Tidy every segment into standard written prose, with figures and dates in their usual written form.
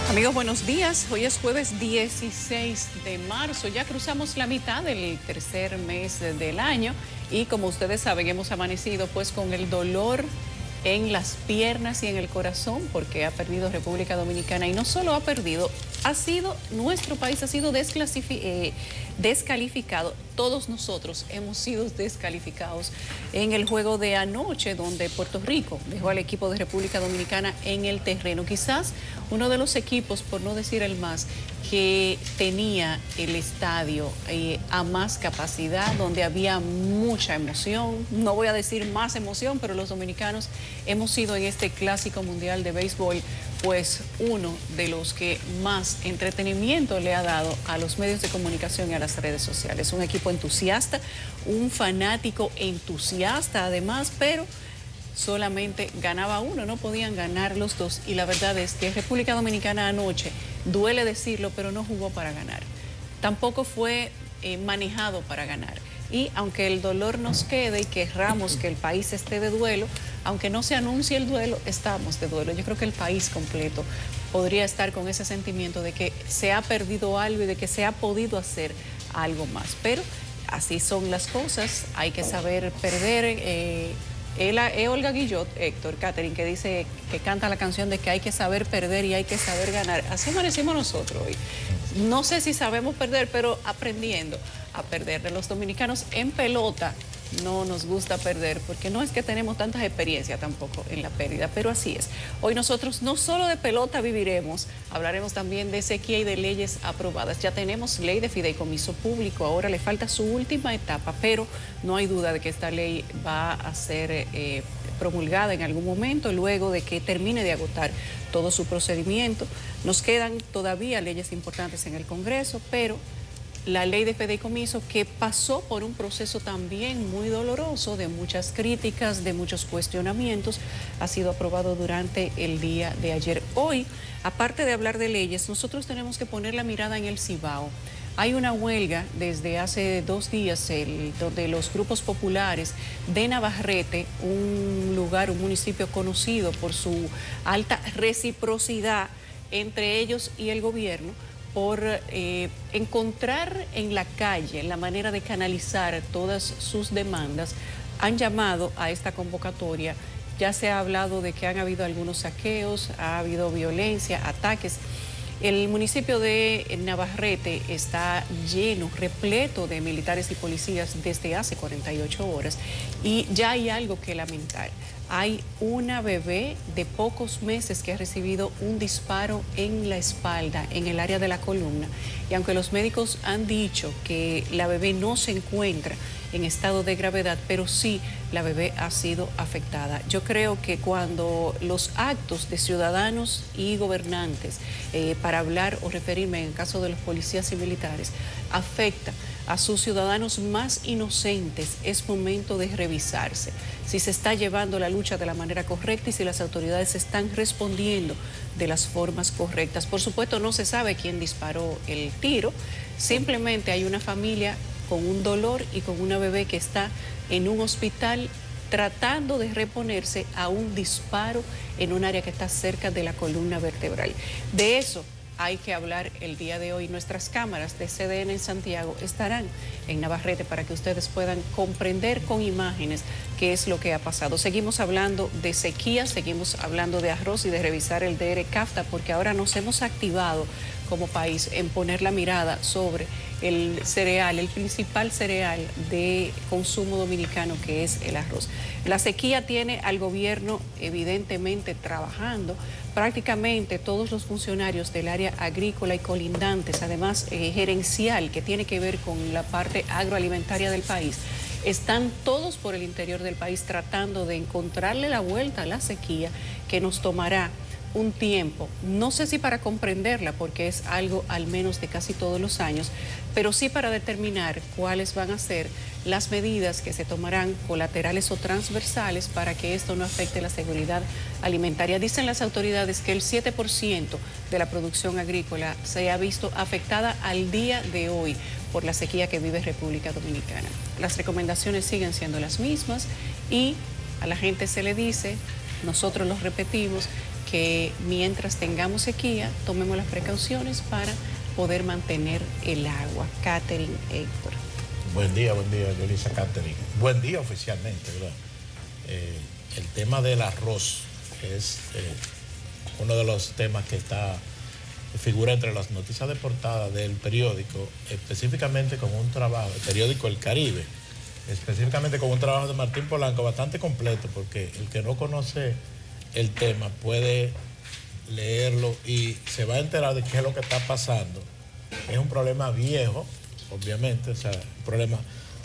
Amigos, buenos días. Hoy es jueves 16 de marzo. Ya cruzamos la mitad del tercer mes del año y como ustedes saben, hemos amanecido pues con el dolor en las piernas y en el corazón porque ha perdido República Dominicana y no solo ha perdido, nuestro país ha sido descalificado. Todos nosotros hemos sido descalificados en el juego de anoche donde Puerto Rico dejó al equipo de República Dominicana en el terreno. Quizás uno de los equipos, por no decir el más, que tenía el estadio a más capacidad, donde había mucha emoción. No voy a decir más emoción, pero los dominicanos hemos sido en este clásico mundial de béisbol pues uno de los que más entretenimiento le ha dado a los medios de comunicación y a las redes sociales. Un equipo entusiasta, un fanático entusiasta además, pero solamente ganaba uno, no podían ganar los dos. Y la verdad es que República Dominicana anoche, duele decirlo, pero no jugó para ganar. Tampoco fue manejado para ganar. Y aunque el dolor nos quede y querramos que el país esté de duelo, aunque no se anuncie el duelo, estamos de duelo. Yo creo que el país completo podría estar con ese sentimiento de que se ha perdido algo y de que se ha podido hacer algo más. Pero así son las cosas, hay que saber perder. Olga Guillot, Héctor, Catherine, que dice, que canta la canción de que hay que saber perder y hay que saber ganar. Así amanecimos nosotros hoy. No sé si sabemos perder, pero aprendiendo a perder. De los dominicanos en pelota no nos gusta perder, porque no es que tenemos tantas experiencias tampoco en la pérdida, pero así es. Hoy nosotros no solo de pelota viviremos, hablaremos también de sequía y de leyes aprobadas. Ya tenemos ley de fideicomiso público, ahora le falta su última etapa, pero no hay duda de que esta ley va a ser promulgada en algún momento, luego de que termine de agotar todo su procedimiento. Nos quedan todavía leyes importantes en el Congreso, pero la ley de fideicomiso, que pasó por un proceso también muy doloroso, de muchas críticas, de muchos cuestionamientos, ha sido aprobado durante el día de ayer. Hoy, aparte de hablar de leyes, nosotros tenemos que poner la mirada en el Cibao. Hay una huelga desde hace 2 días donde los grupos populares de Navarrete, un municipio conocido por su alta reciprocidad entre ellos y el gobierno, por encontrar en la calle la manera de canalizar todas sus demandas, han llamado a esta convocatoria. Ya se ha hablado de que han habido algunos saqueos, ha habido violencia, ataques. El municipio de Navarrete está lleno, repleto de militares y policías desde hace 48 horas y ya hay algo que lamentar. Hay una bebé de pocos meses que ha recibido un disparo en la espalda, en el área de la columna. Y aunque los médicos han dicho que la bebé no se encuentra en estado de gravedad, pero sí la bebé ha sido afectada. Yo creo que cuando los actos de ciudadanos y gobernantes, para hablar o referirme en el caso de los policías y militares, afecta a sus ciudadanos más inocentes, es momento de revisarse si se está llevando la lucha de la manera correcta y si las autoridades están respondiendo de las formas correctas. Por supuesto, no se sabe quién disparó el tiro, simplemente hay una familia con un dolor y con una bebé que está en un hospital tratando de reponerse a un disparo en un área que está cerca de la columna vertebral. De eso hay que hablar el día de hoy. Nuestras cámaras de CDN en Santiago estarán en Navarrete para que ustedes puedan comprender con imágenes qué es lo que ha pasado. Seguimos hablando de sequía, seguimos hablando de arroz y de revisar el DR CAFTA, porque ahora nos hemos activado como país en poner la mirada sobre el cereal, el principal cereal de consumo dominicano, que es el arroz. La sequía tiene al gobierno evidentemente trabajando. Prácticamente todos los funcionarios del área agrícola y colindantes, además gerencial, que tiene que ver con la parte agroalimentaria del país, están todos por el interior del país tratando de encontrarle la vuelta a la sequía, que nos tomará un tiempo, no sé si para comprenderla, porque es algo al menos de casi todos los años, pero sí para determinar cuáles van a ser las medidas que se tomarán, colaterales o transversales, para que esto no afecte la seguridad alimentaria. Dicen las autoridades que el 7% de la producción agrícola se ha visto afectada al día de hoy por la sequía que vive República Dominicana. Las recomendaciones siguen siendo las mismas y a la gente se le dice, nosotros los repetimos, que mientras tengamos sequía, tomemos las precauciones para poder mantener el agua. Catherine, Héctor. Buen día, Yolisa, Catherine. Buen día oficialmente, ¿verdad? El tema del arroz es uno de los temas que figura entre las noticias de portada del periódico, específicamente con un trabajo, el periódico El Caribe, específicamente con un trabajo de Martín Polanco bastante completo, porque el que no conoce el tema puede leerlo y se va a enterar de qué es lo que está pasando. Es un problema viejo, obviamente, o sea, un problema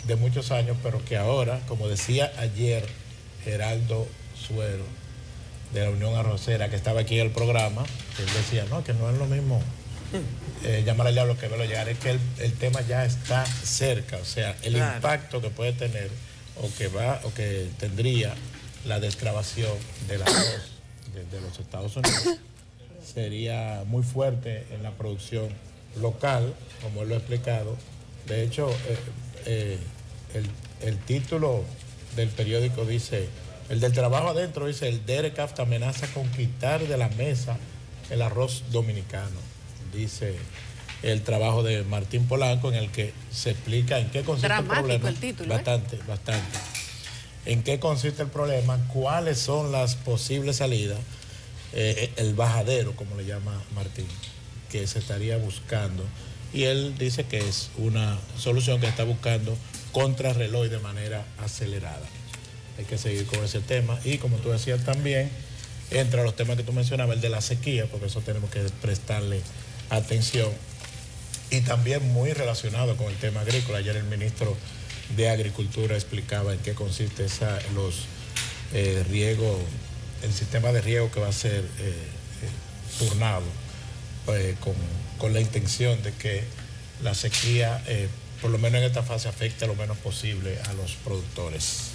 de muchos años, pero que ahora, como decía ayer Geraldo Suero, de la Unión Arrocera, que estaba aquí en el programa, él decía, no, que no es lo mismo llamar al diablo que verlo llegar, es que el tema ya está cerca, o sea, el impacto que puede tener o que tendría la desgravación del arroz de los Estados Unidos sería muy fuerte en la producción local, como él lo ha explicado. De hecho, el título del periódico dice, el del trabajo adentro dice, el DERECAF amenaza con quitar de la mesa el arroz dominicano. Dice el trabajo de Martín Polanco, en el que se explica en qué consiste el problema. El título, bastante. En qué consiste el problema, cuáles son las posibles salidas, el bajadero, como le llama Martín, que se estaría buscando. Y él dice que es una solución que está buscando contrarreloj de manera acelerada. Hay que seguir con ese tema. Y como tú decías también, entre los temas que tú mencionabas, el de la sequía, porque eso tenemos que prestarle atención. Y también muy relacionado con el tema agrícola. Ayer el ministro de Agricultura explicaba en qué consiste el sistema de riego que va a ser turnado, con la intención de que la sequía, por lo menos en esta fase, afecte lo menos posible a los productores.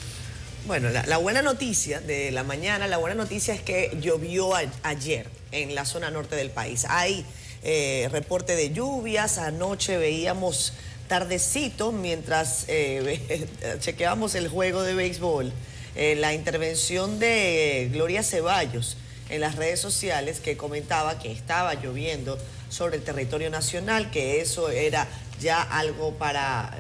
Bueno, la buena noticia de la mañana, la buena noticia es que llovió ayer en la zona norte del país. Hay reporte de lluvias, anoche veíamos tardecito mientras chequeábamos el juego de béisbol, la intervención de Gloria Ceballos en las redes sociales, que comentaba que estaba lloviendo sobre el territorio nacional, que eso era ya algo para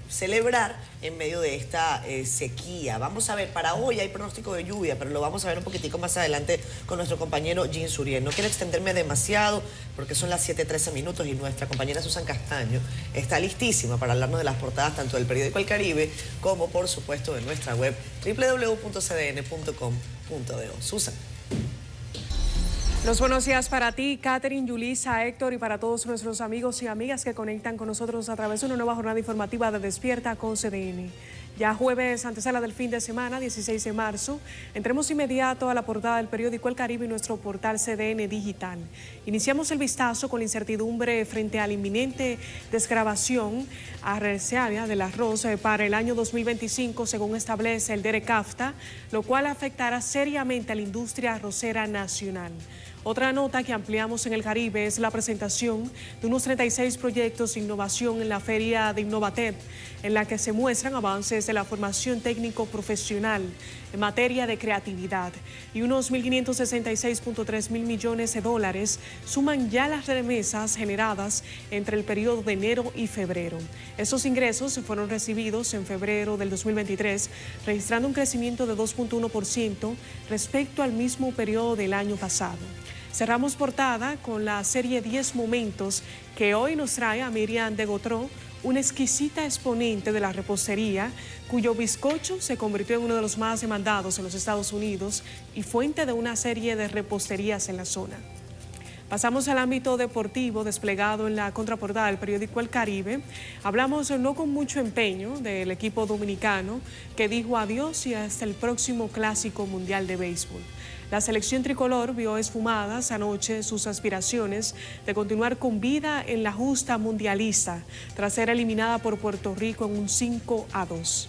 celebrar en medio de esta sequía. Vamos a ver, para hoy hay pronóstico de lluvia, pero lo vamos a ver un poquitico más adelante con nuestro compañero Jean Suriel. No quiero extenderme demasiado porque son las 7:13 minutos y nuestra compañera Susan Castaño está listísima para hablarnos de las portadas tanto del periódico El Caribe como, por supuesto, de nuestra web www.cdn.com.do. Susan. Los buenos días para ti, Catherine, Yulisa, Héctor, y para todos nuestros amigos y amigas que conectan con nosotros a través de una nueva jornada informativa de Despierta con CDN. Ya jueves, antesala del fin de semana, 16 de marzo, entremos inmediato a la portada del periódico El Caribe y nuestro portal CDN Digital. Iniciamos el vistazo con la incertidumbre frente a la inminente desgravación arreciaria del arroz para el año 2025, según establece el DERECAFTA, lo cual afectará seriamente a la industria arrocera nacional. Otra nota que ampliamos en El Caribe es la presentación de unos 36 proyectos de innovación en la Feria de Innovatec, en la que se muestran avances de la formación técnico-profesional en materia de creatividad. Y unos 1.566.3 mil millones de dólares suman ya las remesas generadas entre el periodo de enero y febrero. Esos ingresos fueron recibidos en febrero del 2023, registrando un crecimiento de 2.1% respecto al mismo periodo del año pasado. Cerramos portada con la serie 10 momentos que hoy nos trae a Miriam de Gautreau, una exquisita exponente de la repostería, cuyo bizcocho se convirtió en uno de los más demandados en los Estados Unidos y fuente de una serie de reposterías en la zona. Pasamos al ámbito deportivo desplegado en la contraportada del periódico El Caribe. Hablamos no con mucho empeño del equipo dominicano que dijo adiós y hasta el próximo Clásico Mundial de Béisbol. La selección tricolor vio esfumadas anoche sus aspiraciones de continuar con vida en la justa mundialista tras ser eliminada por Puerto Rico en un 5-2.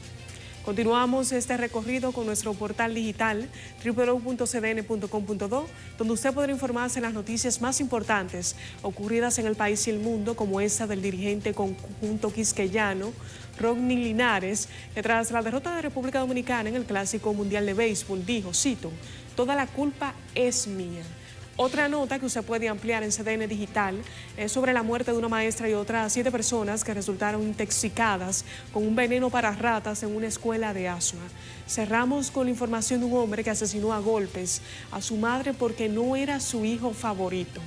Continuamos este recorrido con nuestro portal digital www.cdn.com.do, donde usted podrá informarse de las noticias más importantes ocurridas en el país y el mundo, como esta del dirigente conjunto quisqueyano, Rodney Linares, que tras la derrota de República Dominicana en el Clásico Mundial de Béisbol dijo, cito, toda la culpa es mía. Otra nota que usted puede ampliar en CDN Digital es sobre la muerte de una maestra y otras 7 personas que resultaron intoxicadas con un veneno para ratas en una escuela de Asua. Cerramos con la información de un hombre que asesinó a golpes a su madre porque no era su hijo favorito.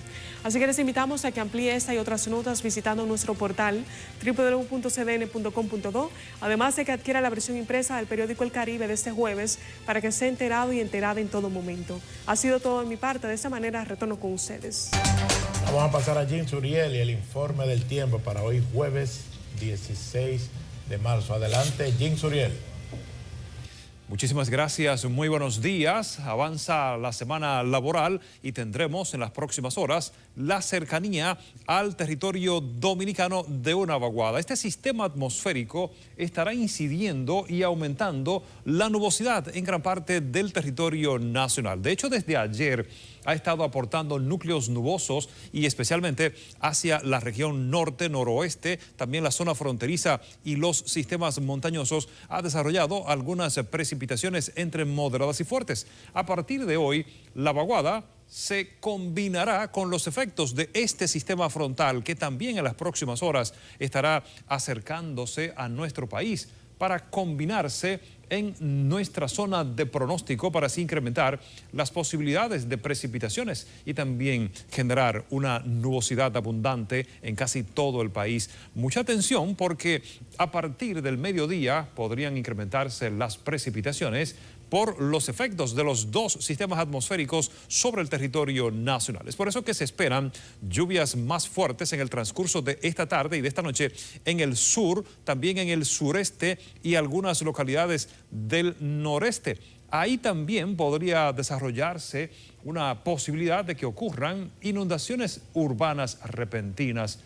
Así que les invitamos a que amplíe esta y otras notas visitando nuestro portal www.cdn.com.do, además de que adquiera la versión impresa del periódico El Caribe de este jueves para que esté enterado y enterada en todo momento. Ha sido todo de mi parte, de esta manera retorno con ustedes. Vamos a pasar a Jim Suriel y el informe del tiempo para hoy jueves 16 de marzo. Adelante, Jim Suriel. Muchísimas gracias, muy buenos días. Avanza la semana laboral y tendremos en las próximas horas la cercanía al territorio dominicano de una vaguada. Este sistema atmosférico estará incidiendo y aumentando la nubosidad en gran parte del territorio nacional. De hecho, desde ayer ha estado aportando núcleos nubosos y especialmente hacia la región norte, noroeste, también la zona fronteriza y los sistemas montañosos ha desarrollado algunas precipitaciones entre moderadas y fuertes. A partir de hoy, la vaguada se combinará con los efectos de este sistema frontal que también en las próximas horas estará acercándose a nuestro país para combinarse en nuestra zona de pronóstico para así incrementar las posibilidades de precipitaciones y también generar una nubosidad abundante en casi todo el país. Mucha atención porque a partir del mediodía podrían incrementarse las precipitaciones por los efectos de los 2 sistemas atmosféricos sobre el territorio nacional. Es por eso que se esperan lluvias más fuertes en el transcurso de esta tarde y de esta noche en el sur, también en el sureste y algunas localidades del noreste. Ahí también podría desarrollarse una posibilidad de que ocurran inundaciones urbanas repentinas.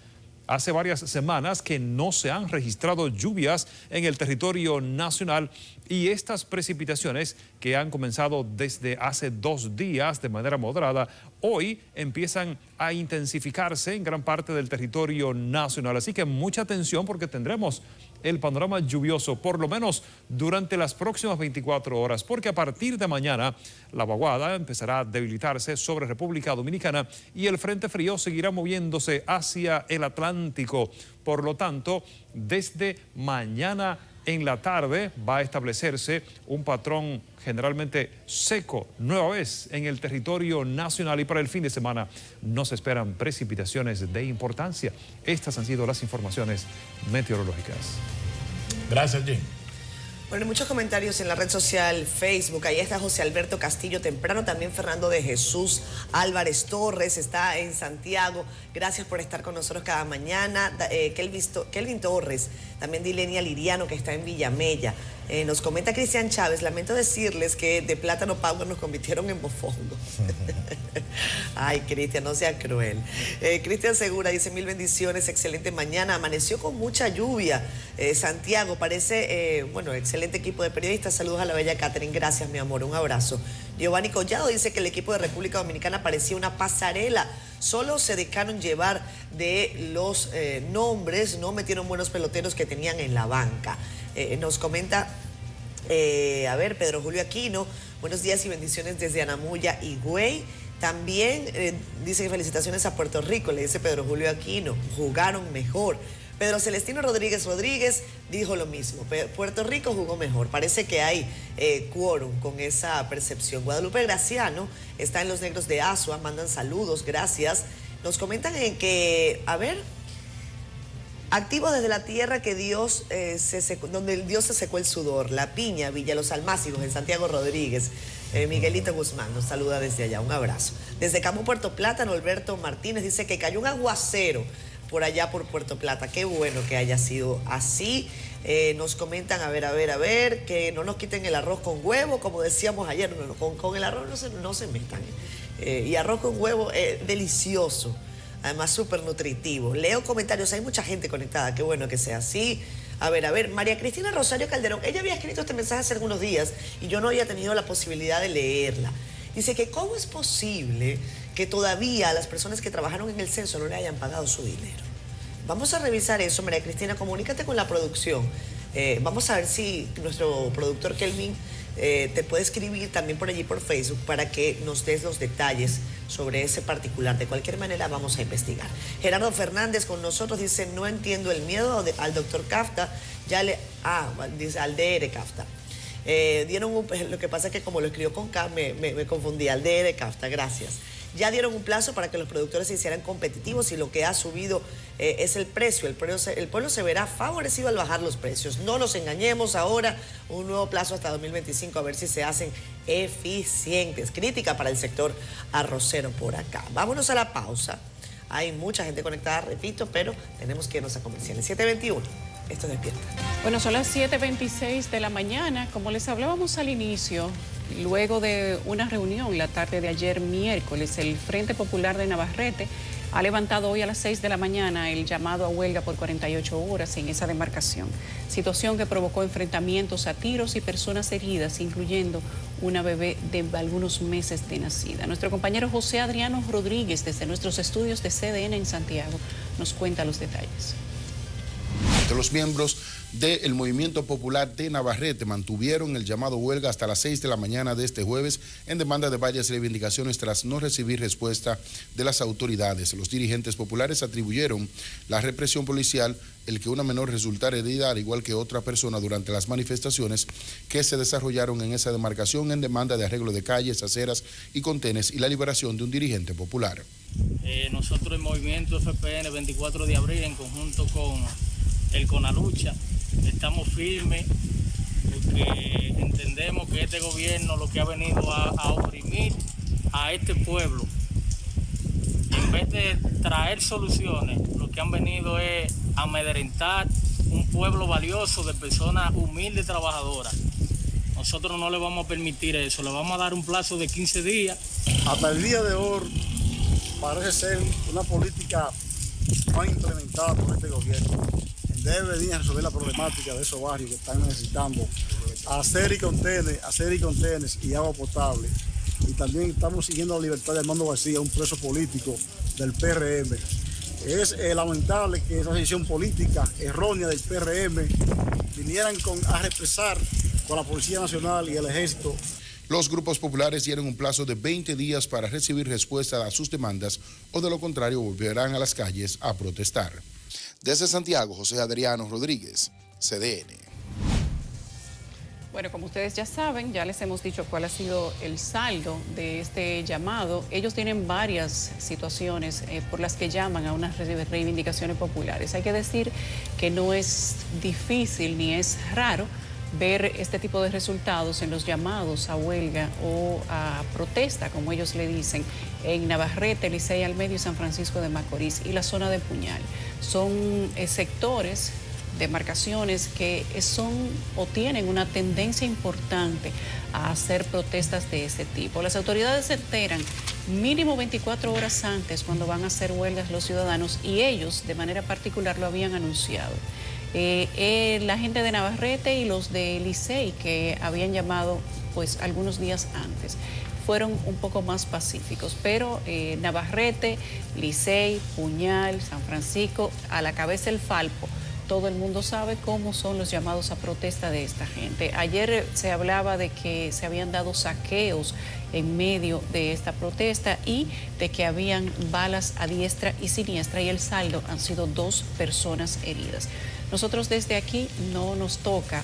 Hace varias semanas que no se han registrado lluvias en el territorio nacional y estas precipitaciones que han comenzado desde hace 2 días de manera moderada, hoy empiezan a intensificarse en gran parte del territorio nacional. Así que mucha atención porque tendremos el panorama lluvioso por lo menos durante las próximas 24 horas, porque a partir de mañana la vaguada empezará a debilitarse sobre República Dominicana y el frente frío seguirá moviéndose hacia el Atlántico. Por lo tanto, desde mañana en la tarde va a establecerse un patrón generalmente seco nueva vez en el territorio nacional y para el fin de semana no se esperan precipitaciones de importancia. Estas han sido las informaciones meteorológicas. Gracias, Jim. Bueno, muchos comentarios en la red social Facebook. Ahí está José Alberto Castillo temprano, también Fernando de Jesús Álvarez Torres está en Santiago. Gracias por estar con nosotros cada mañana. Kelvin Torres, también Dilenia Liriano que está en Villamella. Nos comenta Cristian Chávez, lamento decirles que de Plátano Power nos convirtieron en mofongo. Ay, Cristian, no sea cruel. Cristian Segura dice 1000 bendiciones, excelente mañana. Amaneció con mucha lluvia. Santiago, parece, bueno, excelente equipo de periodistas. Saludos a la bella Catherine. Gracias, mi amor. Un abrazo. Giovanni Collado dice que el equipo de República Dominicana parecía una pasarela. Solo se dejaron llevar de los nombres, no metieron buenos peloteros que tenían en la banca. Nos comenta, a ver, Pedro Julio Aquino, buenos días y bendiciones desde Anamuya y Güey. También dice que felicitaciones a Puerto Rico, le dice Pedro Julio Aquino, jugaron mejor. Pedro Celestino Rodríguez dijo lo mismo, Puerto Rico jugó mejor, parece que hay quórum con esa percepción. Guadalupe Graciano está en los Negros de Asua, mandan saludos, gracias. Nos comentan en que, a ver, activo desde la tierra que Dios donde el Dios se secó el sudor, La Piña, Villa Los Almácigos, en Santiago Rodríguez. Miguelito Guzmán nos saluda desde allá, un abrazo. Desde Campo Puerto Plata, Norberto Martínez dice que cayó un aguacero por allá por Puerto Plata. Qué bueno que haya sido así. Nos comentan, a ver, que no nos quiten el arroz con huevo, como decíamos ayer, con el arroz no se metan. Y arroz con huevo delicioso, además súper nutritivo. Leo comentarios, hay mucha gente conectada, qué bueno que sea así. A ver, María Cristina Rosario Calderón, ella había escrito este mensaje hace algunos días y yo no había tenido la posibilidad de leerla. Dice que cómo es posible que todavía a las personas que trabajaron en el censo no le hayan pagado su dinero. Vamos a revisar eso, María Cristina, comunícate con la producción. Vamos a ver si nuestro productor Kelvin te puede escribir también por allí por Facebook para que nos des los detalles sobre ese particular. De cualquier manera vamos a investigar. Gerardo Fernández con nosotros dice, no entiendo el miedo al doctor Kafta, dice al DR Kafta. Lo que pasa es que como lo escribió con K, me confundí, al DR Kafta, gracias. Ya dieron un plazo para que los productores se hicieran competitivos y lo que ha subido es el precio. El pueblo se verá favorecido al bajar los precios. No nos engañemos ahora, un nuevo plazo hasta 2025 a ver si se hacen eficientes. Crítica para el sector arrocero por acá. Vámonos a la pausa. Hay mucha gente conectada, repito, pero tenemos que irnos a comerciales. 7:21. Esto despierta. Bueno, son las 7:26 de la mañana. Como les hablábamos al inicio, luego de una reunión la tarde de ayer miércoles, el Frente Popular de Navarrete ha levantado hoy a las 6 de la mañana el llamado a huelga por 48 horas en esa demarcación. Situación que provocó enfrentamientos a tiros y personas heridas, incluyendo una bebé de algunos meses de nacida. Nuestro compañero José Adriano Rodríguez, desde nuestros estudios de CDN en Santiago, nos cuenta los detalles. Los miembros del Movimiento Popular de Navarrete mantuvieron el llamado huelga hasta las 6 de la mañana de este jueves en demanda de varias reivindicaciones tras no recibir respuesta de las autoridades. Los dirigentes populares atribuyeron la represión policial el que una menor resultara herida, al igual que otra persona, durante las manifestaciones que se desarrollaron en esa demarcación en demanda de arreglo de calles, aceras y contenes y la liberación de un dirigente popular. Nosotros el Movimiento FPN 24 de abril en conjunto con el CONALUCHA estamos firmes porque entendemos que este gobierno lo que ha venido a oprimir a este pueblo, en vez de traer soluciones, lo que han venido es a amedrentar un pueblo valioso de personas humildes, trabajadoras. Nosotros no le vamos a permitir eso, le vamos a dar un plazo de 15 días. Hasta el día de hoy parece ser una política no implementada por este gobierno. Debe venir a resolver la problemática de esos barrios que están necesitando hacer y contenes y agua potable. Y también estamos siguiendo la libertad de Armando García, un preso político del PRM. Es lamentable que esa decisión política errónea del PRM vinieran a represar con la Policía Nacional y el Ejército. Los grupos populares dieron un plazo de 20 días para recibir respuesta a sus demandas o de lo contrario volverán a las calles a protestar. Desde Santiago, José Adriano Rodríguez, CDN. Bueno, como ustedes ya saben, ya les hemos dicho cuál ha sido el saldo de este llamado. Ellos tienen varias situaciones por las que llaman a unas reivindicaciones populares. Hay que decir que no es difícil ni es raro ver este tipo de resultados en los llamados a huelga o a protesta, como ellos le dicen, en Navarrete, Licey al Medio y San Francisco de Macorís y la zona de Puñal. Son sectores, demarcaciones que son o tienen una tendencia importante a hacer protestas de ese tipo. Las autoridades se enteran mínimo 24 horas antes cuando van a hacer huelgas los ciudadanos y ellos de manera particular lo habían anunciado. La gente de Navarrete y los de Licey que habían llamado pues algunos días antes fueron un poco más pacíficos, pero Navarrete, Licey, Puñal, San Francisco, a la cabeza el Falpo, todo el mundo sabe cómo son los llamados a protesta de esta gente. Ayer se hablaba de que se habían dado saqueos en medio de esta protesta y de que habían balas a diestra y siniestra y el saldo han sido 2 personas heridas. Nosotros desde aquí no nos toca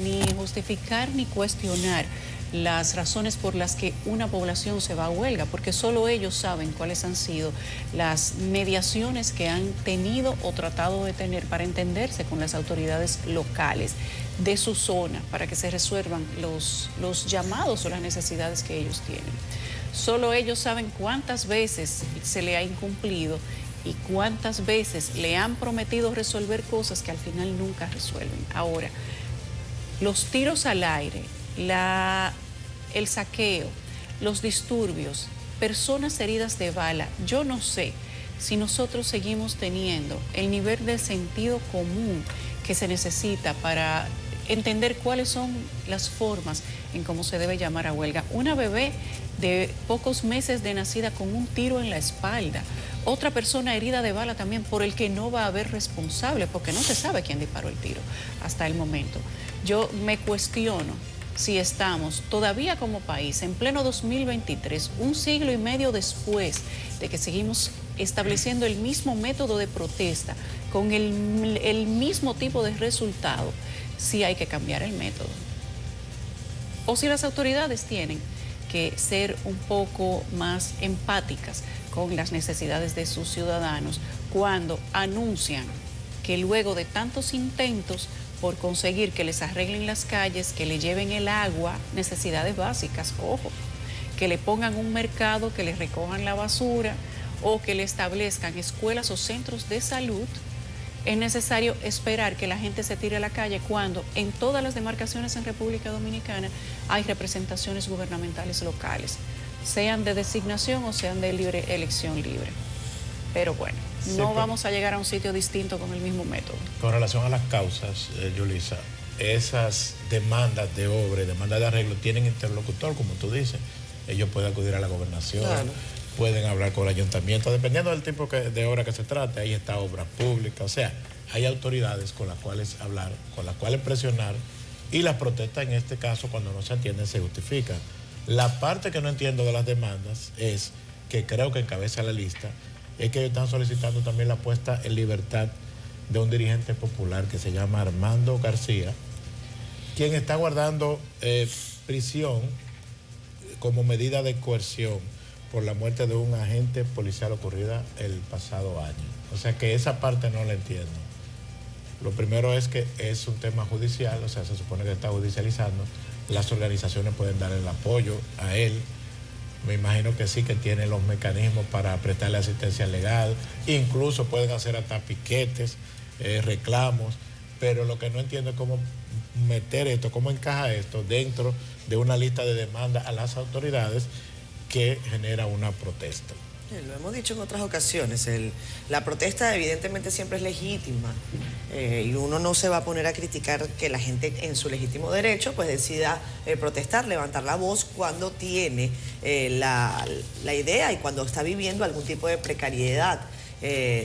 ni justificar ni cuestionar las razones por las que una población se va a huelga, porque solo ellos saben cuáles han sido las mediaciones que han tenido o tratado de tener para entenderse con las autoridades locales de su zona, para que se resuelvan los llamados o las necesidades que ellos tienen. Solo ellos saben cuántas veces se le ha incumplido y cuántas veces le han prometido resolver cosas que al final nunca resuelven. Ahora, los tiros al aire, el saqueo, los disturbios, personas heridas de bala, yo no sé si nosotros seguimos teniendo el nivel de sentido común que se necesita para entender cuáles son las formas en cómo se debe llamar a huelga. Una bebé de pocos meses de nacida con un tiro en la espalda, otra persona herida de bala también por el que no va a haber responsable porque no se sabe quién disparó el tiro hasta el momento. Yo me cuestiono si estamos todavía como país en pleno 2023, un siglo y medio después de que seguimos estableciendo el mismo método de protesta, con el mismo tipo de resultado, si hay que cambiar el método. O si las autoridades tienen que ser un poco más empáticas con las necesidades de sus ciudadanos cuando anuncian que luego de tantos intentos por conseguir que les arreglen las calles, que le lleven el agua, necesidades básicas, ojo, que le pongan un mercado, que les recojan la basura o que le establezcan escuelas o centros de salud, es necesario esperar que la gente se tire a la calle cuando en todas las demarcaciones en República Dominicana hay representaciones gubernamentales locales, sean de designación o sean de elección libre. Pero bueno, no vamos a llegar a un sitio distinto con el mismo método. Con relación a las causas, Yulisa, esas demandas de obra y demandas de arreglo tienen interlocutor, como tú dices. Ellos pueden acudir a la gobernación, claro, pueden hablar con el ayuntamiento, dependiendo del tipo de obra que se trate. Ahí está obra pública, o sea, hay autoridades con las cuales hablar, con las cuales presionar, y las protestas en este caso, cuando no se atienden, se justifican. La parte que no entiendo de las demandas es, que creo que encabeza la lista, es que ellos están solicitando también la puesta en libertad de un dirigente popular que se llama Armando García, quien está guardando prisión como medida de coerción por la muerte de un agente policial ocurrida el pasado año. O sea que esa parte no la entiendo. Lo primero es que es un tema judicial, o sea, se supone que está judicializando. Las organizaciones pueden dar el apoyo a él. Me imagino que sí, que tiene los mecanismos para prestarle asistencia legal, incluso pueden hacer hasta piquetes, reclamos, pero lo que no entiendo es cómo meter esto, cómo encaja esto dentro de una lista de demandas a las autoridades que genera una protesta. Lo hemos dicho en otras ocasiones, la protesta evidentemente siempre es legítima y uno no se va a poner a criticar que la gente en su legítimo derecho pues decida protestar, levantar la voz cuando tiene la idea y cuando está viviendo algún tipo de precariedad,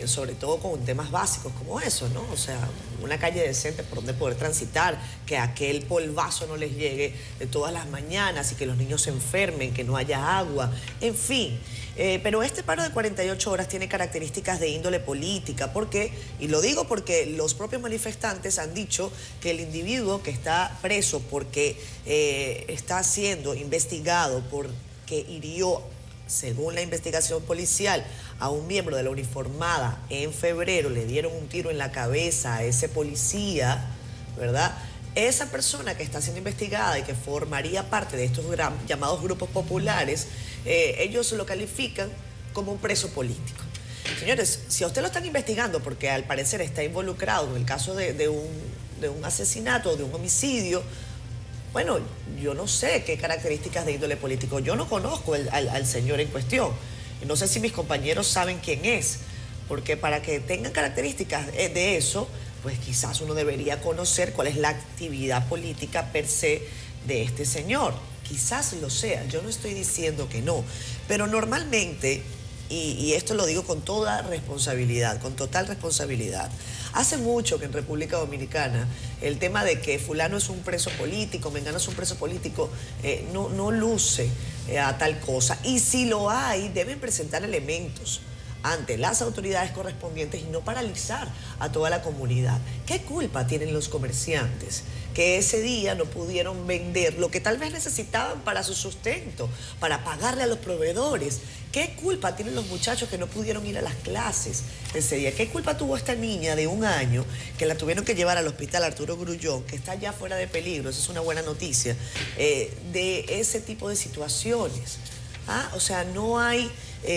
sobre todo con temas básicos como eso, ¿no? O sea, una calle decente por donde poder transitar, que aquel polvazo no les llegue de todas las mañanas y que los niños se enfermen, que no haya agua, en fin. Pero este paro de 48 horas tiene características de índole política, porque, y lo digo porque los propios manifestantes han dicho que el individuo que está preso porque está siendo investigado porque hirió, según la investigación policial, a un miembro de la uniformada en febrero, le dieron un tiro en la cabeza a ese policía, ¿verdad? Esa persona que está siendo investigada y que formaría parte de estos llamados grupos populares, ellos lo califican como un preso político. Señores, si a usted lo están investigando porque al parecer está involucrado en el caso de un asesinato o de un homicidio, bueno, yo no sé qué características de índole político. Yo no conozco al señor en cuestión. Y no sé si mis compañeros saben quién es, porque para que tengan características de eso, pues quizás uno debería conocer cuál es la actividad política per se de este señor. Quizás lo sea, yo no estoy diciendo que no, pero normalmente, y esto lo digo con toda responsabilidad, con total responsabilidad, hace mucho que en República Dominicana el tema de que fulano es un preso político, mengano es un preso político, no luce a tal cosa. Y si lo hay, deben presentar elementos ante las autoridades correspondientes y no paralizar a toda la comunidad. ¿Qué culpa tienen los comerciantes que ese día no pudieron vender lo que tal vez necesitaban para su sustento, para pagarle a los proveedores? ¿Qué culpa tienen los muchachos que no pudieron ir a las clases ese día? ¿Qué culpa tuvo esta niña de 1 año que la tuvieron que llevar al hospital Arturo Grullón, que está ya fuera de peligro? Esa es una buena noticia, de ese tipo de situaciones. O sea, no hay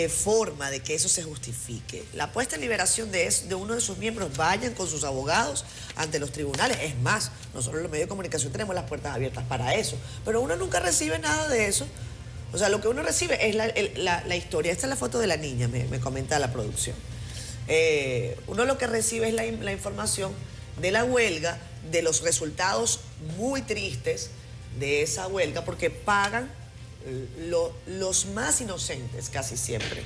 forma de que eso se justifique. La puesta en liberación de uno de sus miembros, vayan con sus abogados ante los tribunales. Es más, nosotros los medios de comunicación tenemos las puertas abiertas para eso, pero uno nunca recibe nada de eso. O sea, lo que uno recibe es la historia. Esta es la foto de la niña, me comenta la producción. Uno lo que recibe es la información de la huelga, de los resultados muy tristes de esa huelga, porque pagan los más inocentes casi siempre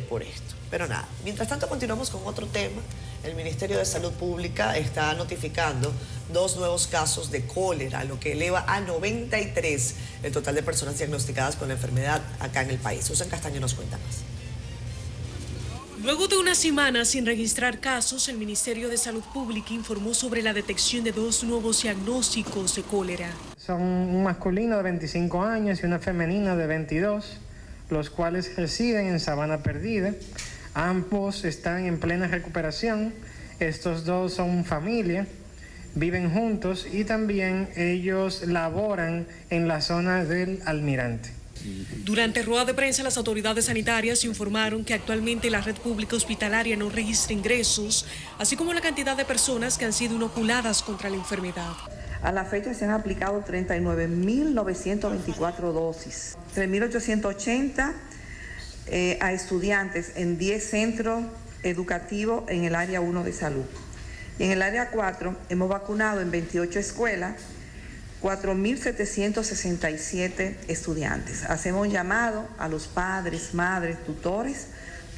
por esto. Pero nada, mientras tanto continuamos con otro tema. El Ministerio de Salud Pública está notificando 2 nuevos casos de cólera, lo que eleva a 93 el total de personas diagnosticadas con la enfermedad acá en el país. Susan Castaño nos cuenta más. Luego de una semana sin registrar casos, el Ministerio de Salud Pública informó sobre la detección de 2 nuevos diagnósticos de cólera. Son un masculino de 25 años y una femenina de 22, los cuales residen en Sabana Perdida. Ambos están en plena recuperación. Estos 2 son familia, viven juntos y también ellos laboran en la zona del Almirante. Durante rueda de prensa, las autoridades sanitarias informaron que actualmente la red pública hospitalaria no registra ingresos, así como la cantidad de personas que han sido inoculadas contra la enfermedad. A la fecha se han aplicado 39.924 dosis, 3.880 a estudiantes en 10 centros educativos en el área 1 de salud. Y en el área 4 hemos vacunado en 28 escuelas 4.767 estudiantes. Hacemos un llamado a los padres, madres, tutores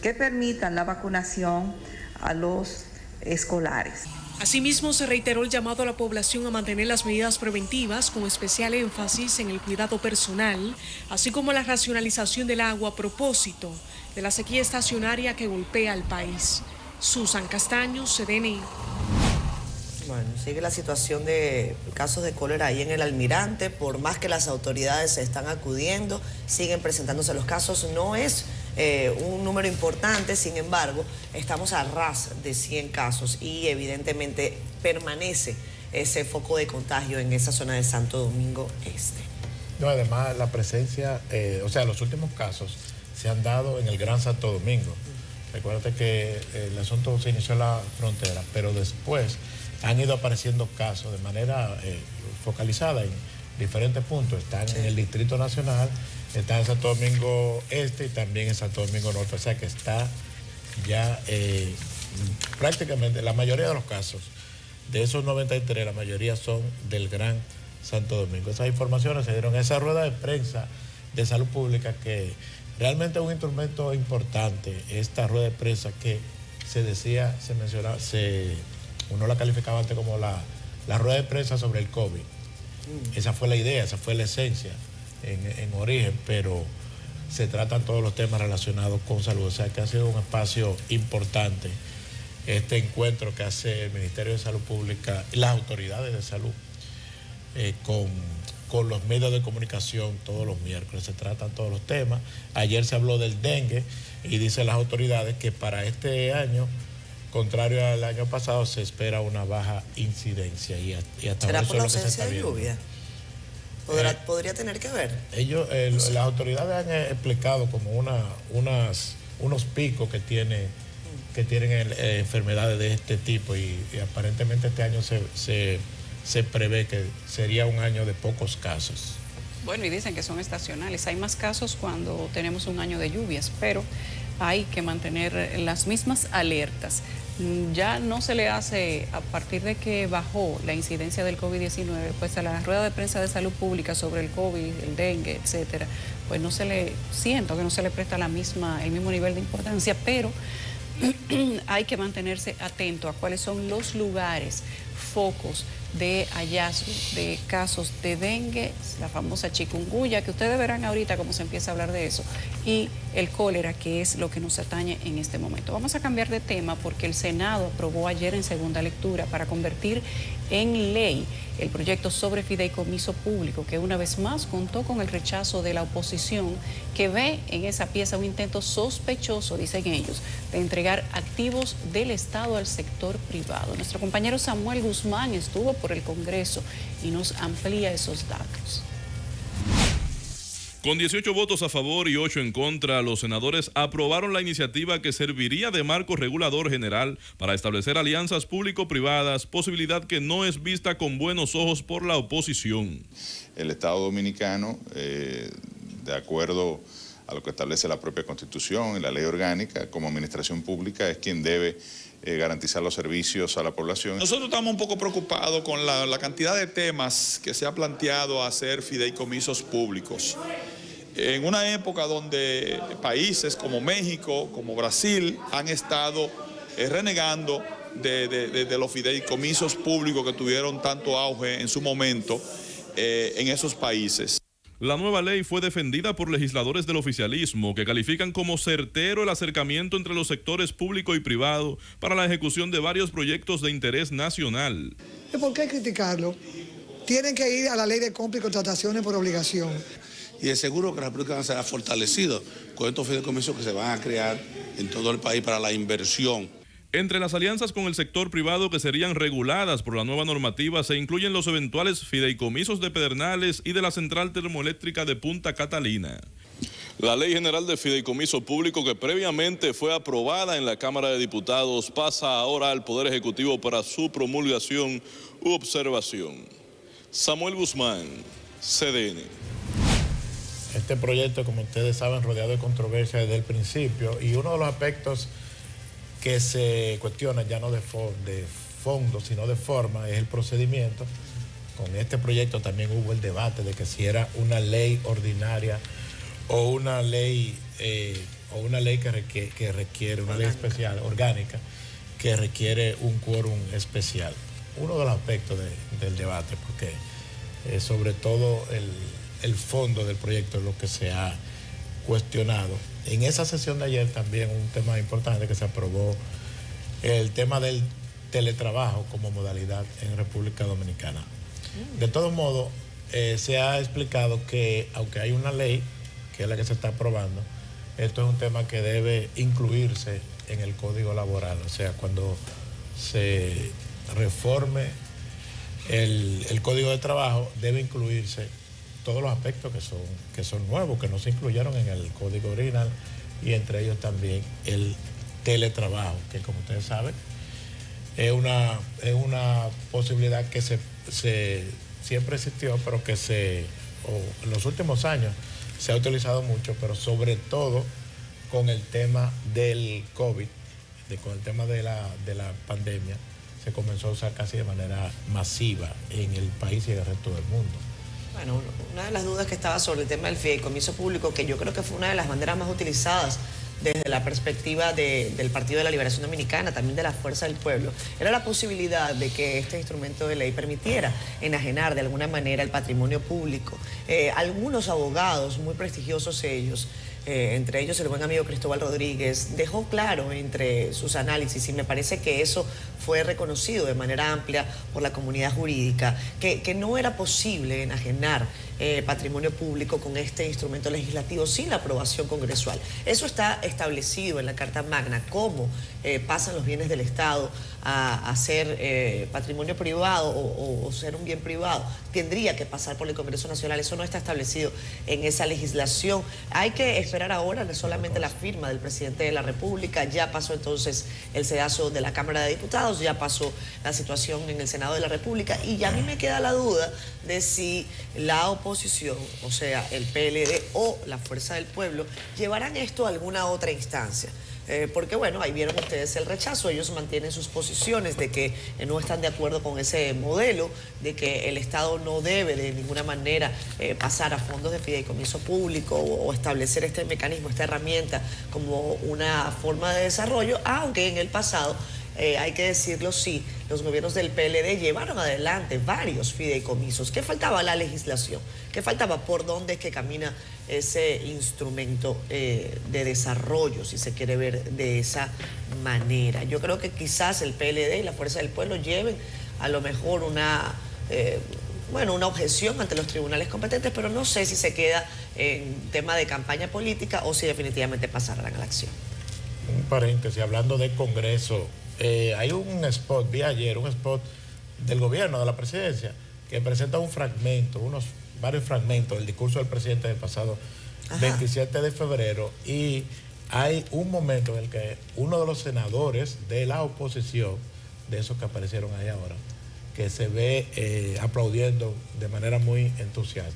que permitan la vacunación a los escolares. Asimismo, se reiteró el llamado a la población a mantener las medidas preventivas con especial énfasis en el cuidado personal, así como la racionalización del agua a propósito de la sequía estacionaria que golpea al país. Susan Castaño, CDN. Bueno, sigue la situación de casos de cólera ahí en el Almirante. Por más que las autoridades se están acudiendo, siguen presentándose los casos. No es un número importante, sin embargo, estamos a ras de 100 casos y evidentemente permanece ese foco de contagio en esa zona de Santo Domingo Este. No, además, la presencia, los últimos casos se han dado en el Gran Santo Domingo. Recuérdate que el asunto se inició en la frontera, pero después han ido apareciendo casos de manera focalizada en diferentes puntos. Están en el Distrito Nacional, está en Santo Domingo Este y también en Santo Domingo Norte. O sea que está ya prácticamente la mayoría de los casos, de esos 93, la mayoría son del Gran Santo Domingo. Esas informaciones se dieron en esa rueda de prensa de salud pública, que realmente es un instrumento importante. Esta rueda de prensa que se decía, se mencionaba, uno la calificaba antes como la rueda de prensa sobre el COVID. Esa fue la idea, esa fue la esencia en origen, pero se tratan todos los temas relacionados con salud. O sea que ha sido un espacio importante este encuentro que hace el Ministerio de Salud Pública y las autoridades de salud con los medios de comunicación todos los miércoles. Se tratan todos los temas. Ayer se habló del dengue y dicen las autoridades que para este año, contrario al año pasado, se espera una baja incidencia y hasta ¿será ahora por la eso es lo que se ausencia está de viendo. lluvia? ¿Podría tener que ver? Ellos, las autoridades han explicado como unos picos que tienen enfermedades de este tipo y aparentemente este año se prevé que sería un año de pocos casos. Bueno, y dicen que son estacionales. Hay más casos cuando tenemos un año de lluvias, pero hay que mantener las mismas alertas. Ya no se le hace, a partir de que bajó la incidencia del COVID-19, pues a la rueda de prensa de salud pública sobre el COVID, el dengue, etcétera, pues siento que no se le presta el mismo nivel de importancia, pero hay que mantenerse atento a cuáles son los lugares, focos de hallazgo de casos de dengue, la famosa chikungunya, que ustedes verán ahorita cómo se empieza a hablar de eso, y el cólera, que es lo que nos atañe en este momento. Vamos a cambiar de tema porque el Senado aprobó ayer en segunda lectura para convertir en ley el proyecto sobre fideicomiso público, que una vez más contó con el rechazo de la oposición, que ve en esa pieza un intento sospechoso, dicen ellos, de entregar activos del Estado al sector privado. Nuestro compañero Samuel Guzmán estuvo por el Congreso y nos amplía esos datos. Con 18 votos a favor y 8 en contra, los senadores aprobaron la iniciativa que serviría de marco regulador general para establecer alianzas público-privadas, posibilidad que no es vista con buenos ojos por la oposición. El Estado Dominicano, de acuerdo a lo que establece la propia Constitución y la ley orgánica, como administración pública es quien debe garantizar los servicios a la población. Nosotros estamos un poco preocupados con la cantidad de temas que se ha planteado hacer fideicomisos públicos. en una época donde países como México, como Brasil, han estado renegando de los fideicomisos públicos que tuvieron tanto auge en su momento en esos países. La nueva ley fue defendida por legisladores del oficialismo que califican como certero el acercamiento entre los sectores público y privado para la ejecución de varios proyectos de interés nacional. ¿Por qué criticarlo? Tienen que ir a la ley de compra y contrataciones por obligación. Y es seguro que la República será fortalecida con estos fideicomisos que se van a crear en todo el país para la inversión. Entre las alianzas con el sector privado que serían reguladas por la nueva normativa se incluyen los eventuales fideicomisos de Pedernales y de la Central Termoeléctrica de Punta Catalina. La Ley General de Fideicomiso Público, que previamente fue aprobada en la Cámara de Diputados, pasa ahora al Poder Ejecutivo para su promulgación u observación. Samuel Guzmán, CDN. Este proyecto, como ustedes saben, rodeado de controversia desde el principio, y uno de los aspectos que se cuestiona ya no de fondo, sino de forma, es el procedimiento. Con este proyecto también hubo el debate de que si era una ley ordinaria o una ley que requiere, una ley especial, orgánica, que requiere un quórum especial. Uno de los aspectos del debate, porque sobre todo el fondo del proyecto es lo que se ha cuestionado. En esa sesión de ayer también un tema importante que se aprobó, el tema del teletrabajo como modalidad en República Dominicana. De todos modos, se ha explicado que aunque hay una ley, que es la que se está aprobando, esto es un tema que debe incluirse en el Código Laboral. O sea, cuando se reforme el Código de Trabajo, debe incluirse todos los aspectos que son nuevos, que no se incluyeron en el código original, y entre ellos también el teletrabajo, que como ustedes saben es una posibilidad que siempre existió, pero que en los últimos años se ha utilizado mucho, pero sobre todo con el tema del COVID, con el tema de la pandemia, se comenzó a usar casi de manera masiva en el país y en el resto del mundo. Bueno, una de las dudas que estaba sobre el tema del fideicomiso público, que yo creo que fue una de las banderas más utilizadas desde la perspectiva del Partido de la Liberación Dominicana, también de la Fuerza del Pueblo, era la posibilidad de que este instrumento de ley permitiera enajenar de alguna manera el patrimonio público. Algunos abogados, muy prestigiosos ellos, entre ellos el buen amigo Cristóbal Rodríguez, dejó claro entre sus análisis, y me parece que eso fue reconocido de manera amplia por la comunidad jurídica, que no era posible enajenar patrimonio público con este instrumento legislativo sin la aprobación congresual. Eso está establecido en la Carta Magna, cómo pasan los bienes del Estado a ser patrimonio privado o ser un bien privado. Tendría que pasar por el Congreso Nacional, eso no está establecido en esa legislación. Hay que esperar ahora solamente la firma del presidente de la República. Ya pasó entonces el sedazo de la Cámara de Diputados, ya pasó la situación en el Senado de la República, y ya a mí me queda la duda de si la oposición, o sea, el PLD o la Fuerza del Pueblo, llevarán esto a alguna otra instancia. Porque bueno, ahí vieron ustedes el rechazo, ellos mantienen sus posiciones de que no están de acuerdo con ese modelo, de que el Estado no debe de ninguna manera pasar a fondos de fideicomiso público o establecer este mecanismo, esta herramienta como una forma de desarrollo, aunque en el pasado, hay que decirlo, sí, los gobiernos del PLD llevaron adelante varios fideicomisos. ¿Qué faltaba? La legislación. ¿Qué faltaba? ¿Por dónde es que camina ese instrumento de desarrollo, si se quiere ver de esa manera? Yo creo que quizás el PLD y la Fuerza del Pueblo lleven a lo mejor una objeción ante los tribunales competentes, pero no sé si se queda en tema de campaña política o si definitivamente pasarán a la acción. Un paréntesis, hablando de Congreso, hay un spot, vi ayer un spot del gobierno, de la presidencia, que presenta un fragmento, varios fragmentos del discurso del presidente del pasado 27 de febrero, y hay un momento en el que uno de los senadores de la oposición, de esos que aparecieron ahí ahora, que se ve aplaudiendo de manera muy entusiasta.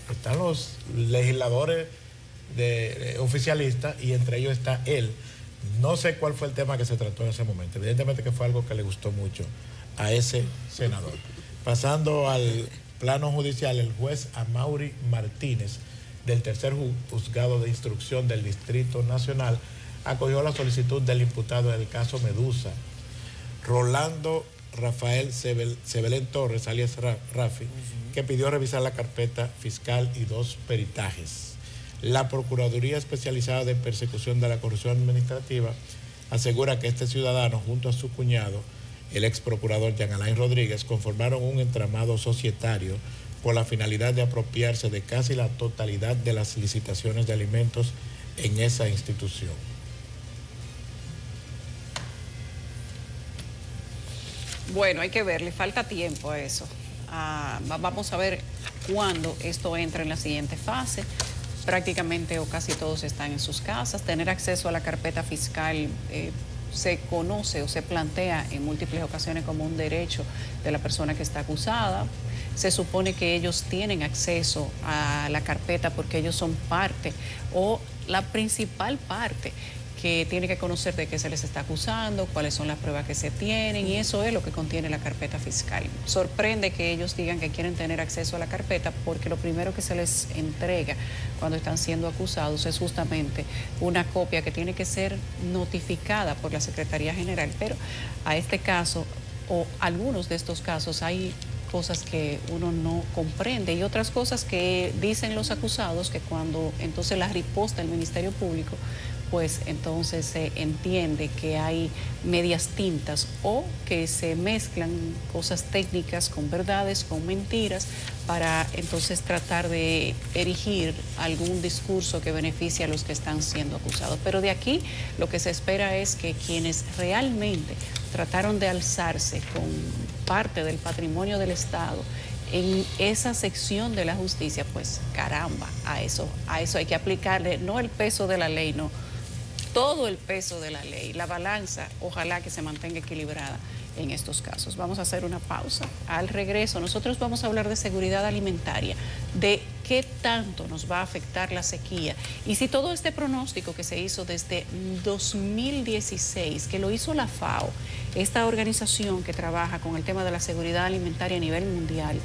Están los legisladores oficialistas y entre ellos está él. No sé cuál fue el tema que se trató en ese momento. Evidentemente que fue algo que le gustó mucho a ese senador. Pasando al plano judicial, el juez Amaury Martínez del tercer juzgado de instrucción del Distrito Nacional acogió la solicitud del imputado en el caso Medusa, Rolando Rafael Sebelén Torres, alias Rafi, que pidió revisar la carpeta fiscal y 2 peritajes. La Procuraduría Especializada de Persecución de la Corrupción Administrativa asegura que este ciudadano, junto a su cuñado, el ex procurador Jean Alain Rodríguez, conformaron un entramado societario con la finalidad de apropiarse de casi la totalidad de las licitaciones de alimentos en esa institución. Bueno, hay que ver, le falta tiempo a eso. Vamos a ver cuándo esto entra en la siguiente fase. Prácticamente o casi todos están en sus casas. Tener acceso a la carpeta fiscal se conoce o se plantea en múltiples ocasiones como un derecho de la persona que está acusada. Se supone que ellos tienen acceso a la carpeta porque ellos son parte o la principal parte que tiene que conocer de qué se les está acusando, cuáles son las pruebas que se tienen, y eso es lo que contiene la carpeta fiscal. Sorprende que ellos digan que quieren tener acceso a la carpeta porque lo primero que se les entrega cuando están siendo acusados es justamente una copia que tiene que ser notificada por la Secretaría General, pero a este caso o algunos de estos casos hay cosas que uno no comprende y otras cosas que dicen los acusados que cuando entonces la riposta del Ministerio Público, pues entonces se entiende que hay medias tintas o que se mezclan cosas técnicas con verdades, con mentiras, para entonces tratar de erigir algún discurso que beneficie a los que están siendo acusados. Pero de aquí lo que se espera es que quienes realmente trataron de alzarse con parte del patrimonio del Estado en esa sección de la justicia, pues caramba, a eso hay que aplicarle no el peso de la ley, no, todo el peso de la ley. La balanza, ojalá que se mantenga equilibrada en estos casos. Vamos a hacer una pausa. Al regreso, nosotros vamos a hablar de seguridad alimentaria, de qué tanto nos va a afectar la sequía y si todo este pronóstico que se hizo desde 2016, que lo hizo la FAO, esta organización que trabaja con el tema de la seguridad alimentaria a nivel mundial,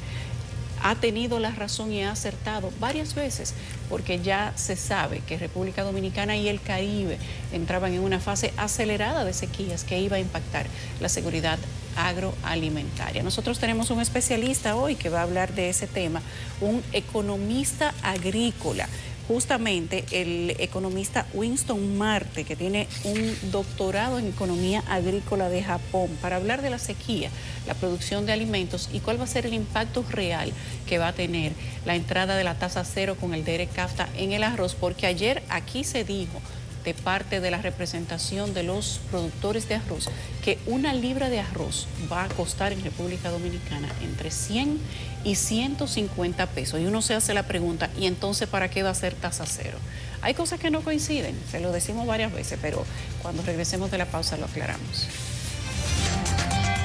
ha tenido la razón y ha acertado varias veces, porque ya se sabe que República Dominicana y el Caribe entraban en una fase acelerada de sequías que iba a impactar la seguridad agroalimentaria. Nosotros tenemos un especialista hoy que va a hablar de ese tema, un economista agrícola, justamente el economista Winston Marte, que tiene un doctorado en economía agrícola de Japón, para hablar de la sequía, la producción de alimentos y cuál va a ser el impacto real que va a tener la entrada de la tasa cero con el DERE-CAFTA en el arroz, porque ayer aquí se dijo de parte de la representación de los productores de arroz que una libra de arroz va a costar en República Dominicana entre 100 y 150 pesos. Y uno se hace la pregunta, ¿y entonces para qué va a ser tasa cero? Hay cosas que no coinciden, se lo decimos varias veces, pero cuando regresemos de la pausa lo aclaramos.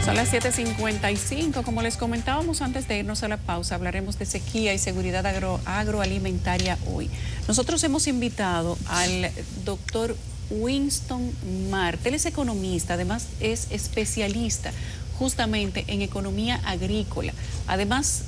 Son las 7:55. Como les comentábamos antes de irnos a la pausa, hablaremos de sequía y seguridad agroalimentaria hoy. Nosotros hemos invitado al doctor Winston Marte. Él es economista, además es especialista justamente en economía agrícola. Además,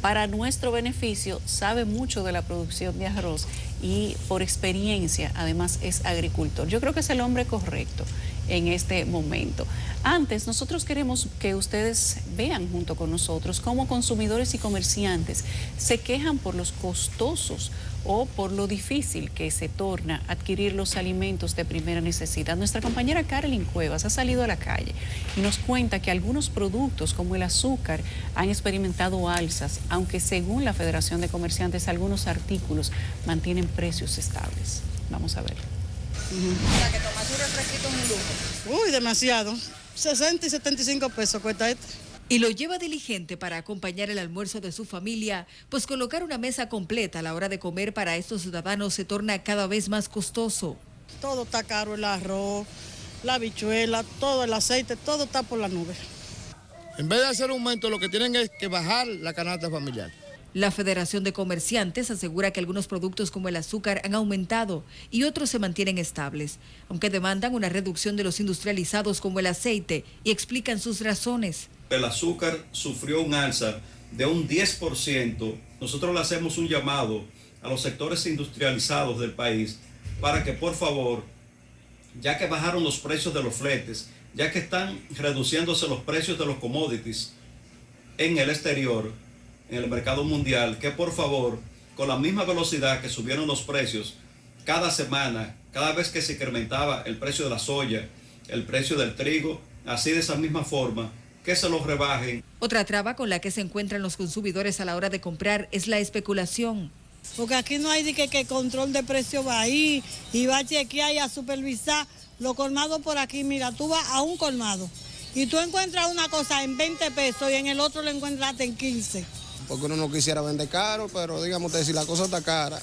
para nuestro beneficio, sabe mucho de la producción de arroz y por experiencia, además es agricultor. Yo creo que es el hombre correcto en este momento. Antes, nosotros queremos que ustedes vean junto con nosotros cómo consumidores y comerciantes se quejan por los costosos o por lo difícil que se torna adquirir los alimentos de primera necesidad. Nuestra compañera Carolyn Cuevas ha salido a la calle y nos cuenta que algunos productos como el azúcar han experimentado alzas, aunque según la Federación de Comerciantes algunos artículos mantienen precios estables. Vamos a ver. La que tomas un refresquito es un lujo. Uy, demasiado. 60 y 75 pesos cuesta este. Y lo lleva diligente para acompañar el almuerzo de su familia, pues colocar una mesa completa a la hora de comer para estos ciudadanos se torna cada vez más costoso. Todo está caro, el arroz, la habichuela, todo el aceite, todo está por la nube. En vez de hacer un aumento, lo que tienen es que bajar la canasta familiar. La Federación de Comerciantes asegura que algunos productos como el azúcar han aumentado y otros se mantienen estables, aunque demandan una reducción de los industrializados como el aceite y explican sus razones. El azúcar sufrió un alza de un 10%. Nosotros le hacemos un llamado a los sectores industrializados del país para que por favor, ya que bajaron los precios de los fletes, ya que están reduciéndose los precios de los commodities en el exterior, en el mercado mundial, que por favor, con la misma velocidad que subieron los precios cada semana, cada vez que se incrementaba el precio de la soya, el precio del trigo, así de esa misma forma, que se los rebajen. Otra traba con la que se encuentran los consumidores a la hora de comprar es la especulación. Porque aquí no hay que control de precio va ahí y va a chequear y a supervisar los colmados por aquí. Mira, tú vas a un colmado y tú encuentras una cosa en 20 pesos y en el otro lo encuentras en 15. Porque uno no quisiera vender caro, pero digamos si la cosa está cara,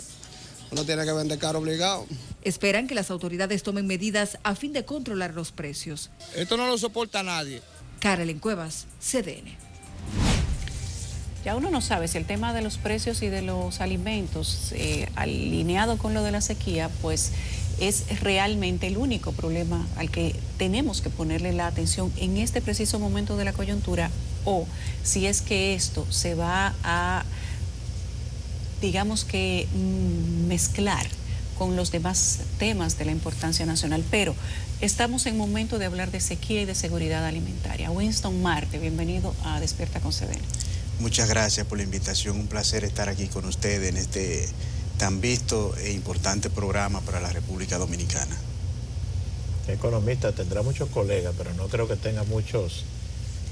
uno tiene que vender caro obligado. Esperan que las autoridades tomen medidas a fin de controlar los precios. Esto no lo soporta nadie. Carolyn Cuevas, CDN. Ya uno no sabe si el tema de los precios y de los alimentos, alineado con lo de la sequía, pues es realmente el único problema al que tenemos que ponerle la atención en este preciso momento de la coyuntura, o si es que esto se va a, digamos que, mezclar con los demás temas de la importancia nacional. Pero estamos en momento de hablar de sequía y de seguridad alimentaria. Winston Marte, bienvenido a Despierta con CDN. Muchas gracias por la invitación, un placer estar aquí con ustedes en este tan visto e importante programa para la República Dominicana. Economista tendrá muchos colegas, pero no creo que tenga muchos,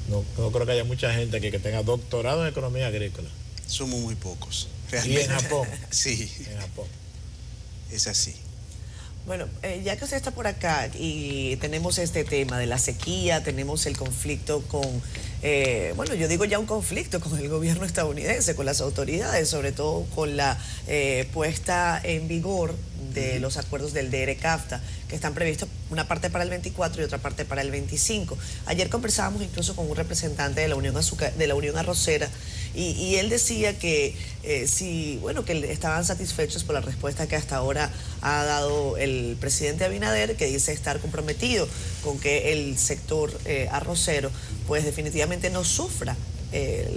no creo que haya mucha gente aquí que tenga doctorado en economía agrícola. Somos muy pocos. Realmente. ¿Y en Japón? Sí. En Japón. Es así. Bueno, ya que usted está por acá y tenemos este tema de la sequía, tenemos el conflicto con, bueno, yo digo ya un conflicto con el gobierno estadounidense, con las autoridades, sobre todo con la puesta en vigor de los acuerdos del DR-CAFTA, que están previstos una parte para el 24 y otra parte para el 25. Ayer conversábamos incluso con un representante de la Unión Arrocera y él decía que que estaban satisfechos por la respuesta que hasta ahora ha dado el presidente Abinader, que dice estar comprometido con que el sector arrocero pues definitivamente no sufra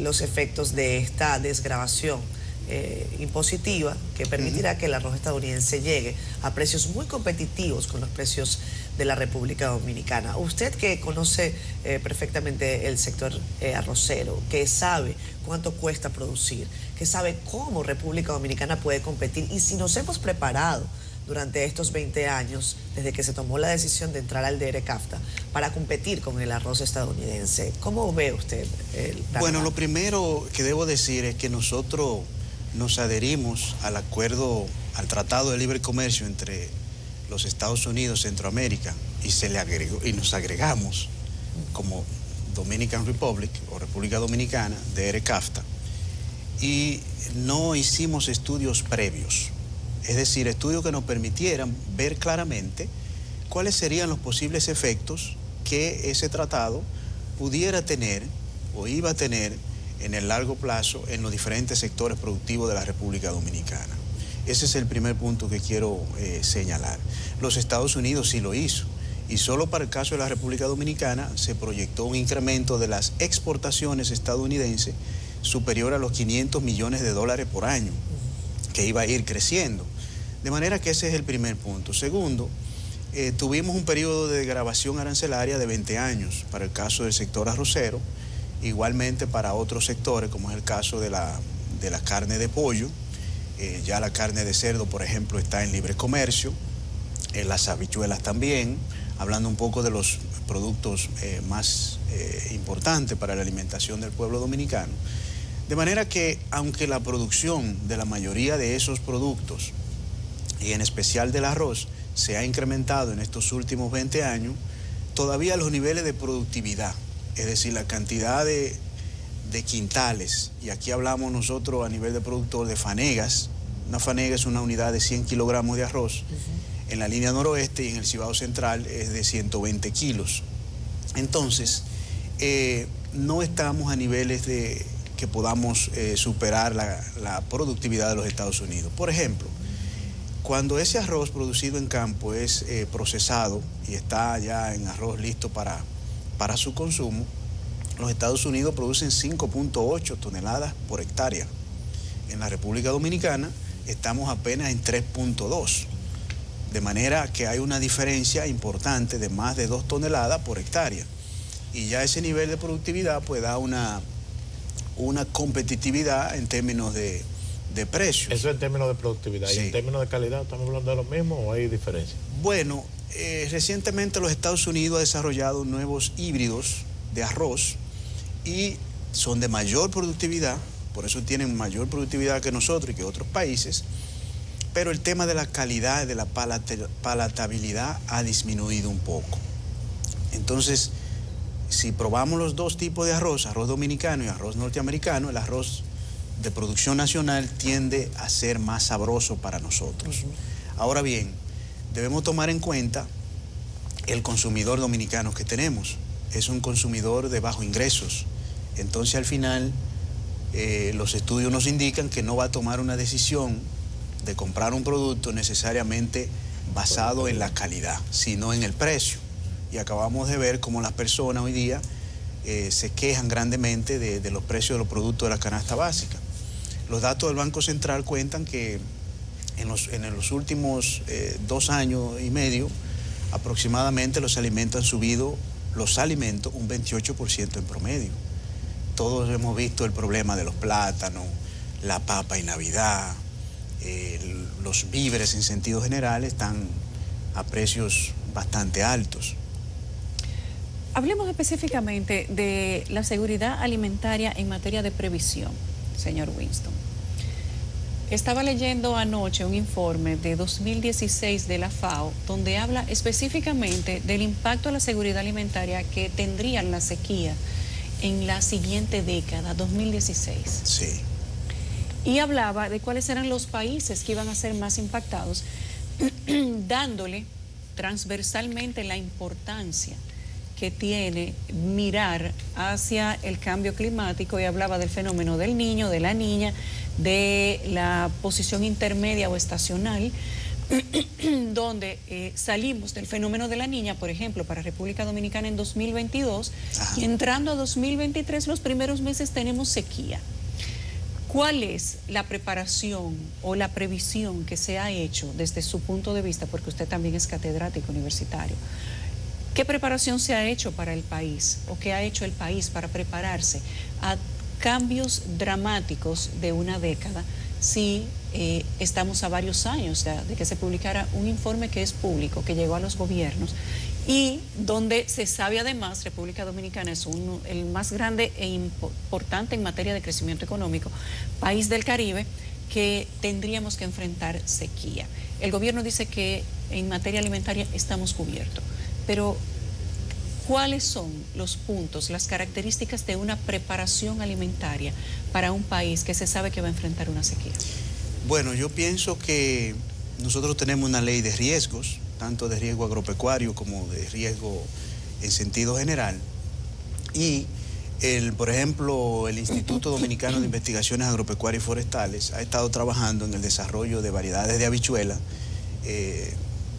los efectos de esta desgravación impositiva que permitirá que el arroz estadounidense llegue a precios muy competitivos con los precios de la República Dominicana. Usted que conoce perfectamente el sector arrocero, que sabe cuánto cuesta producir, que sabe cómo República Dominicana puede competir y si nos hemos preparado durante estos 20 años, desde que se tomó la decisión de entrar al DR-CAFTA, para competir con el arroz estadounidense. ¿Cómo ve usted el panorama? Bueno, lo primero que debo decir es que nosotros nos adherimos al acuerdo, al Tratado de Libre Comercio entre los Estados Unidos, Centroamérica, y nos agregamos como Dominican Republic o República Dominicana, DR-CAFTA, y no hicimos estudios previos, es decir, estudios que nos permitieran ver claramente cuáles serían los posibles efectos que ese tratado pudiera tener o iba a tener en el largo plazo en los diferentes sectores productivos de la República Dominicana. Ese es el primer punto que quiero señalar. Los Estados Unidos sí lo hizo, y solo para el caso de la República Dominicana se proyectó un incremento de las exportaciones estadounidenses superior a los $500 millones por año, que iba a ir creciendo. De manera que ese es el primer punto. Segundo, tuvimos un periodo de desgravación arancelaria de 20 años para el caso del sector arrocero, igualmente para otros sectores, como es el caso de la carne de pollo. Ya la carne de cerdo, por ejemplo, está en libre comercio, las habichuelas también, hablando un poco de los productos más importantes para la alimentación del pueblo dominicano. De manera que, aunque la producción de la mayoría de esos productos, y en especial del arroz, se ha incrementado en estos últimos 20 años, todavía los niveles de productividad, es decir, la cantidad de quintales, y aquí hablamos nosotros a nivel de productor de fanegas. Una fanega es una unidad de 100 kilogramos de arroz. En la línea noroeste y en el Cibao Central es de 120 kilos. Entonces, no estamos a niveles de que podamos superar la productividad de los Estados Unidos. Por ejemplo, cuando ese arroz producido en campo es procesado y está ya en arroz listo para su consumo, los Estados Unidos producen 5.8 toneladas por hectárea. En la República Dominicana estamos apenas en 3.2. De manera que hay una diferencia importante de más de 2 toneladas por hectárea. Y ya ese nivel de productividad pues da una competitividad en términos de precios. Eso en términos de productividad. Sí. ¿Y en términos de calidad estamos hablando de lo mismo o hay diferencia? Bueno, recientemente los Estados Unidos ha desarrollado nuevos híbridos de arroz y son de mayor productividad, por eso tienen mayor productividad que nosotros y que otros países, pero el tema de la calidad, de la palatabilidad ha disminuido un poco. Entonces, si probamos los dos tipos de arroz dominicano y arroz norteamericano, el arroz de producción nacional tiende a ser más sabroso para nosotros. Ahora bien, debemos tomar en cuenta el consumidor dominicano que tenemos. Es un consumidor de bajos ingresos. Entonces, al final, los estudios nos indican que no va a tomar una decisión de comprar un producto necesariamente basado en la calidad, sino en el precio. Y acabamos de ver cómo las personas hoy día se quejan grandemente de los precios de los productos de la canasta básica. Los datos del Banco Central cuentan que en los últimos 2 años y medio, aproximadamente los alimentos han subido, un 28% en promedio. Todos hemos visto el problema de los plátanos, la papa en Navidad, los víveres en sentido general están a precios bastante altos. Hablemos específicamente de la seguridad alimentaria en materia de previsión, señor Winston. Estaba leyendo anoche un informe de 2016 de la FAO donde habla específicamente del impacto a la seguridad alimentaria que tendría la sequía en la siguiente década, 2016. Sí. Y hablaba de cuáles eran los países que iban a ser más impactados, dándole transversalmente la importancia que tiene mirar hacia el cambio climático, y hablaba del fenómeno del niño, de la niña, de la posición intermedia o estacional, donde salimos del fenómeno de la niña, por ejemplo, para República Dominicana en 2022, y entrando a 2023, los primeros meses tenemos sequía. ¿Cuál es la preparación o la previsión que se ha hecho desde su punto de vista, porque usted también es catedrático universitario? ¿Qué preparación se ha hecho para el país o qué ha hecho el país para prepararse a cambios dramáticos de una década si estamos a varios años de que se publicara un informe que es público, que llegó a los gobiernos y donde se sabe además República Dominicana es el más grande e importante en materia de crecimiento económico, país del Caribe, que tendríamos que enfrentar sequía? El gobierno dice que en materia alimentaria estamos cubiertos, pero ¿cuáles son los puntos, las características de una preparación alimentaria para un país que se sabe que va a enfrentar una sequía? Bueno, yo pienso que nosotros tenemos una ley de riesgos, tanto de riesgo agropecuario como de riesgo en sentido general. Y, por ejemplo, el Instituto Dominicano de Investigaciones Agropecuarias y Forestales ha estado trabajando en el desarrollo de variedades de habichuela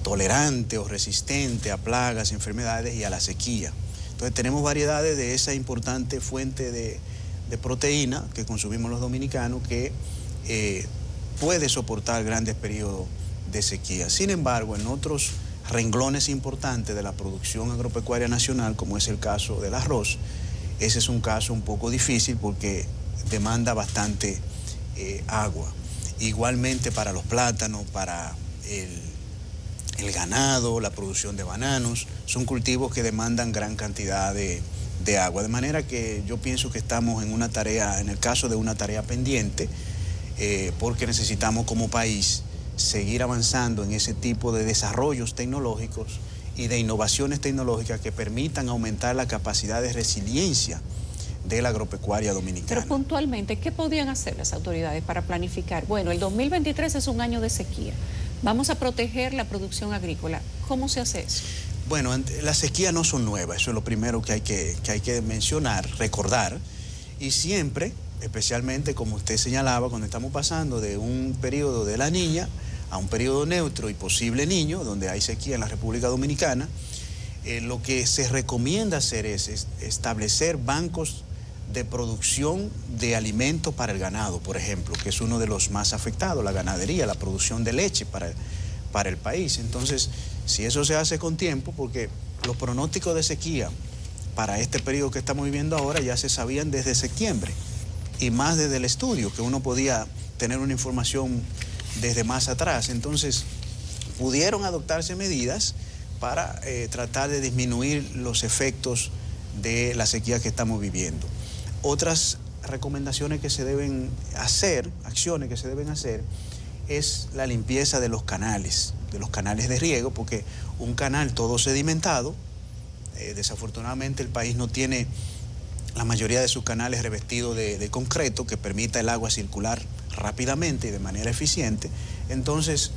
tolerante o resistente a plagas, enfermedades y a la sequía. Entonces tenemos variedades de esa importante fuente de proteína que consumimos los dominicanos que puede soportar grandes periodos de sequía. Sin embargo, en otros renglones importantes de la producción agropecuaria nacional, como es el caso del arroz, ese es un caso un poco difícil porque demanda bastante agua. Igualmente para los plátanos, para el ganado, la producción de bananos, son cultivos que demandan gran cantidad de agua. De manera que yo pienso que estamos en una tarea, en el caso de una tarea pendiente, porque necesitamos como país seguir avanzando en ese tipo de desarrollos tecnológicos y de innovaciones tecnológicas que permitan aumentar la capacidad de resiliencia de la agropecuaria dominicana. Pero puntualmente, ¿qué podrían hacer las autoridades para planificar? Bueno, el 2023 es un año de sequía. Vamos a proteger la producción agrícola. ¿Cómo se hace eso? Bueno, las sequías no son nuevas, eso es lo primero que hay que mencionar, recordar. Y siempre, especialmente como usted señalaba, cuando estamos pasando de un periodo de la niña a un periodo neutro y posible niño, donde hay sequía en la República Dominicana, lo que se recomienda hacer es establecer bancos de producción de alimentos para el ganado, por ejemplo, que es uno de los más afectados, la ganadería, la producción de leche para el país. Entonces, si eso se hace con tiempo, porque los pronósticos de sequía para este periodo que estamos viviendo ahora ya se sabían desde septiembre, y más desde el estudio, que uno podía tener una información desde más atrás. Entonces, pudieron adoptarse medidas para tratar de disminuir los efectos de la sequía que estamos viviendo. Otras recomendaciones que se deben hacer, acciones que se deben hacer, es la limpieza de los canales de riego, porque un canal todo sedimentado, desafortunadamente el país no tiene la mayoría de sus canales revestidos de concreto que permita el agua circular rápidamente y de manera eficiente. Entonces,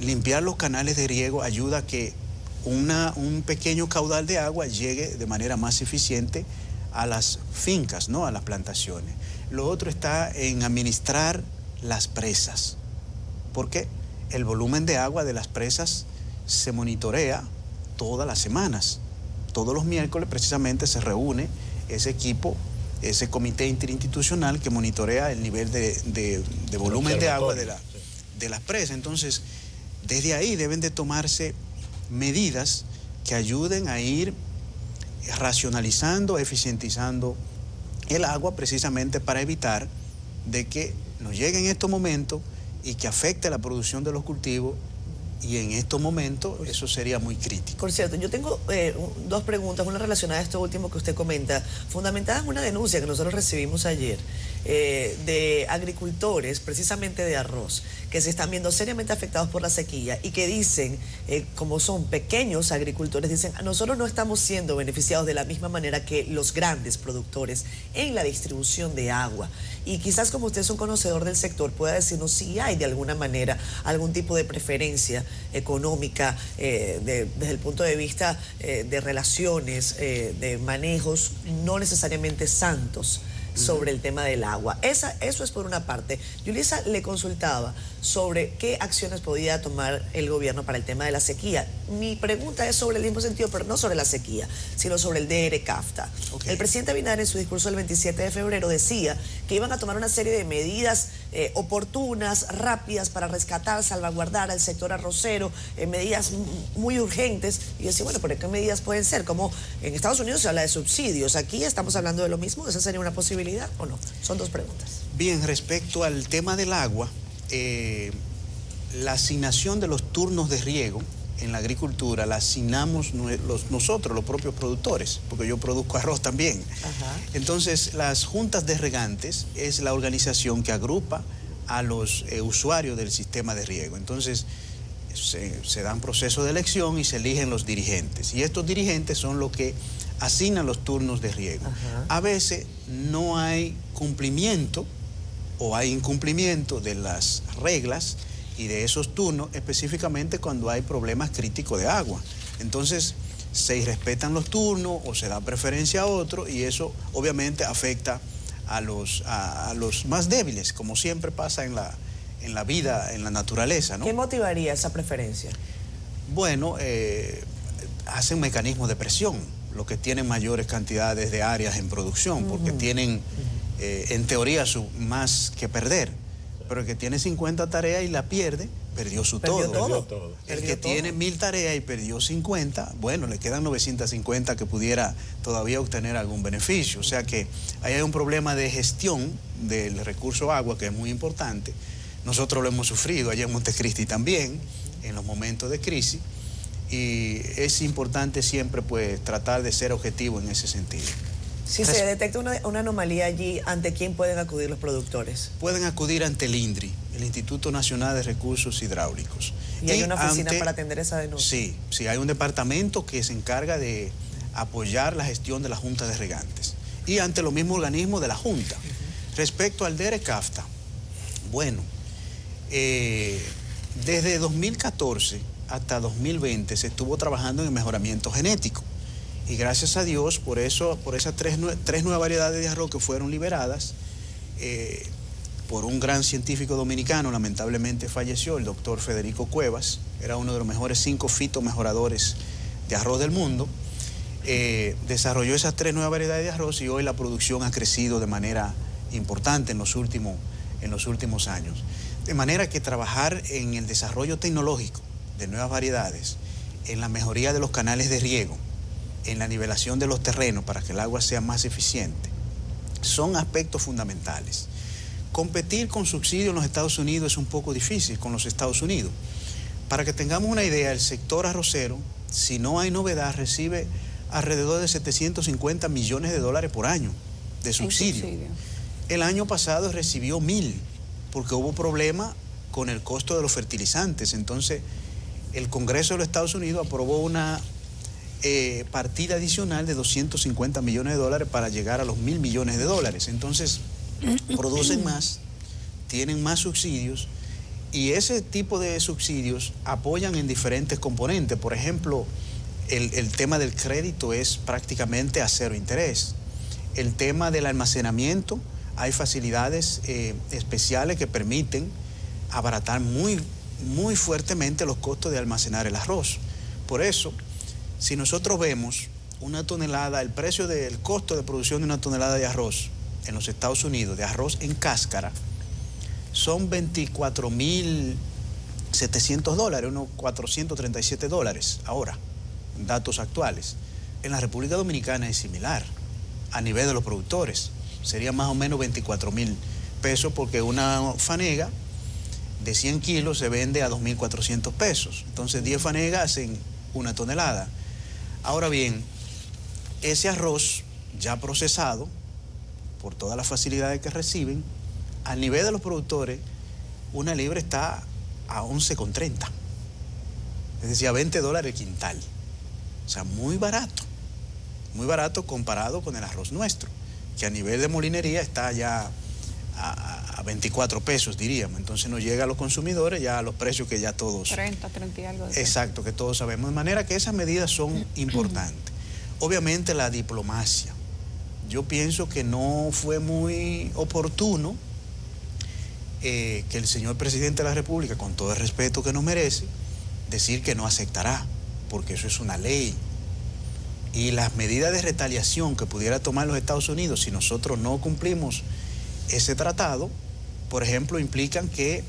limpiar los canales de riego ayuda a que un pequeño caudal de agua llegue de manera más eficiente a las fincas, ¿no? A las plantaciones. Lo otro está en administrar las presas, porque el volumen de agua de las presas se monitorea todas las semanas. Todos los miércoles precisamente se reúne ese equipo, ese comité interinstitucional que monitorea el nivel de volumen de agua de las presas. Entonces, desde ahí deben de tomarse medidas que ayuden a ir racionalizando, eficientizando el agua, precisamente para evitar de que nos lleguen estos momentos y que afecte la producción de los cultivos, y en estos momentos eso sería muy crítico. Por cierto, yo tengo dos preguntas, una relacionada a esto último que usted comenta, fundamentada en una denuncia que nosotros recibimos ayer de agricultores, precisamente de arroz, que se están viendo seriamente afectados por la sequía y que dicen, como son pequeños agricultores, dicen, nosotros no estamos siendo beneficiados de la misma manera que los grandes productores en la distribución de agua. Y quizás, como usted es un conocedor del sector, pueda decirnos si hay de alguna manera algún tipo de preferencia económica desde el punto de vista de relaciones, de manejos no necesariamente santos sobre el tema del agua. Eso es por una parte. Yulisa le consultaba sobre qué acciones podía tomar el gobierno para el tema de la sequía. Mi pregunta es sobre el mismo sentido, pero no sobre la sequía, sino sobre el DR-CAFTA. Okay. El presidente Abinader, en su discurso del 27 de febrero, decía que iban a tomar una serie de medidas oportunas, rápidas, para rescatar, salvaguardar al sector arrocero, medidas muy urgentes. Y yo decía, bueno, ¿pero qué medidas pueden ser? Como en Estados Unidos se habla de subsidios, aquí estamos hablando de lo mismo. ¿Esa sería una posibilidad o no? Son dos preguntas. Bien, respecto al tema del agua, la asignación de los turnos de riego en la agricultura la asignamos nosotros, los propios productores, porque yo produzco arroz también. Ajá. Entonces, las juntas de regantes es la organización que agrupa a los usuarios del sistema de riego. Entonces, se dan procesos de elección y se eligen los dirigentes. Y estos dirigentes son los que asignan los turnos de riego. Ajá. A veces no hay cumplimiento o hay incumplimiento de las reglas y de esos turnos, específicamente cuando hay problemas críticos de agua. Entonces, se irrespetan los turnos o se da preferencia a otro, y eso obviamente afecta a los más débiles, como siempre pasa en la vida, en la naturaleza, ¿no? ¿Qué motivaría esa preferencia? Bueno, hacen mecanismos de presión, los que tienen mayores cantidades de áreas en producción, porque tienen, en teoría, más que perder. Pero el que tiene 50 tareas y la pierde, perdió todo. El que tiene 1000 tareas y perdió 50, bueno, le quedan 950 que pudiera todavía obtener algún beneficio. O sea que ahí hay un problema de gestión del recurso agua que es muy importante. Nosotros lo hemos sufrido allá en Montecristi también, en los momentos de crisis, y es importante siempre pues tratar de ser objetivo en ese sentido. Si se detecta una anomalía allí, ¿ante quién pueden acudir los productores? Pueden acudir ante el INDRI, el Instituto Nacional de Recursos Hidráulicos. ¿Y hay una oficina para atender esa denuncia? Sí, hay un departamento que se encarga de apoyar la gestión de la Junta de Regantes. Y ante los mismos organismos de la Junta. Respecto al DR-CAFTA, bueno, desde 2014 hasta 2020 se estuvo trabajando en el mejoramiento genético. Y gracias a Dios, por esas tres nuevas variedades de arroz que fueron liberadas, por un gran científico dominicano, lamentablemente falleció, el doctor Federico Cuevas, era uno de los mejores 5 fitomejoradores de arroz del mundo. desarrolló esas 3 nuevas variedades de arroz y hoy la producción ha crecido de manera importante en los últimos años. De manera que trabajar en el desarrollo tecnológico de nuevas variedades, en la mejoría de los canales de riego, en la nivelación de los terrenos para que el agua sea más eficiente, son aspectos fundamentales. Competir con subsidios en los Estados Unidos es un poco difícil con los Estados Unidos. Para que tengamos una idea, el sector arrocero, si no hay novedad, recibe alrededor de 750 millones de dólares por año de subsidio. El año pasado recibió 1.000 porque hubo problema con el costo de los fertilizantes. Entonces, el Congreso de los Estados Unidos aprobó una partida adicional de 250 millones de dólares para llegar a los 1.000 millones de dólares. Entonces, producen más, tienen más subsidios y ese tipo de subsidios apoyan en diferentes componentes. Por ejemplo, el tema del crédito es prácticamente a 0 interés. El tema del almacenamiento, hay facilidades especiales que permiten abaratar muy fuertemente los costos de almacenar el arroz. Por eso, si nosotros vemos una tonelada, el costo de producción de una tonelada de arroz en los Estados Unidos, de arroz en cáscara, son $24.700, unos $437 ahora, datos actuales. En la República Dominicana es similar, a nivel de los productores, sería más o menos 24.000 pesos porque una fanega de 100 kilos se vende a 2.400 pesos. Entonces 10 fanegas hacen una tonelada. Ahora bien, ese arroz ya procesado, por todas las facilidades que reciben, a nivel de los productores, una libra está a 11,30. Es decir, a $20 el quintal. O sea, muy barato comparado con el arroz nuestro, que a nivel de molinería está ya a 24 pesos, diríamos. Entonces nos llega a los consumidores ya a los precios que ya todos... 30 y algo. Exacto, que todos sabemos. De manera que esas medidas son importantes. Obviamente la diplomacia. Yo pienso que no fue muy oportuno que el señor presidente de la República, con todo el respeto que nos merece, decir que no aceptará, porque eso es una ley. Y las medidas de retaliación que pudiera tomar los Estados Unidos si nosotros no cumplimos ese tratado, por ejemplo, implican que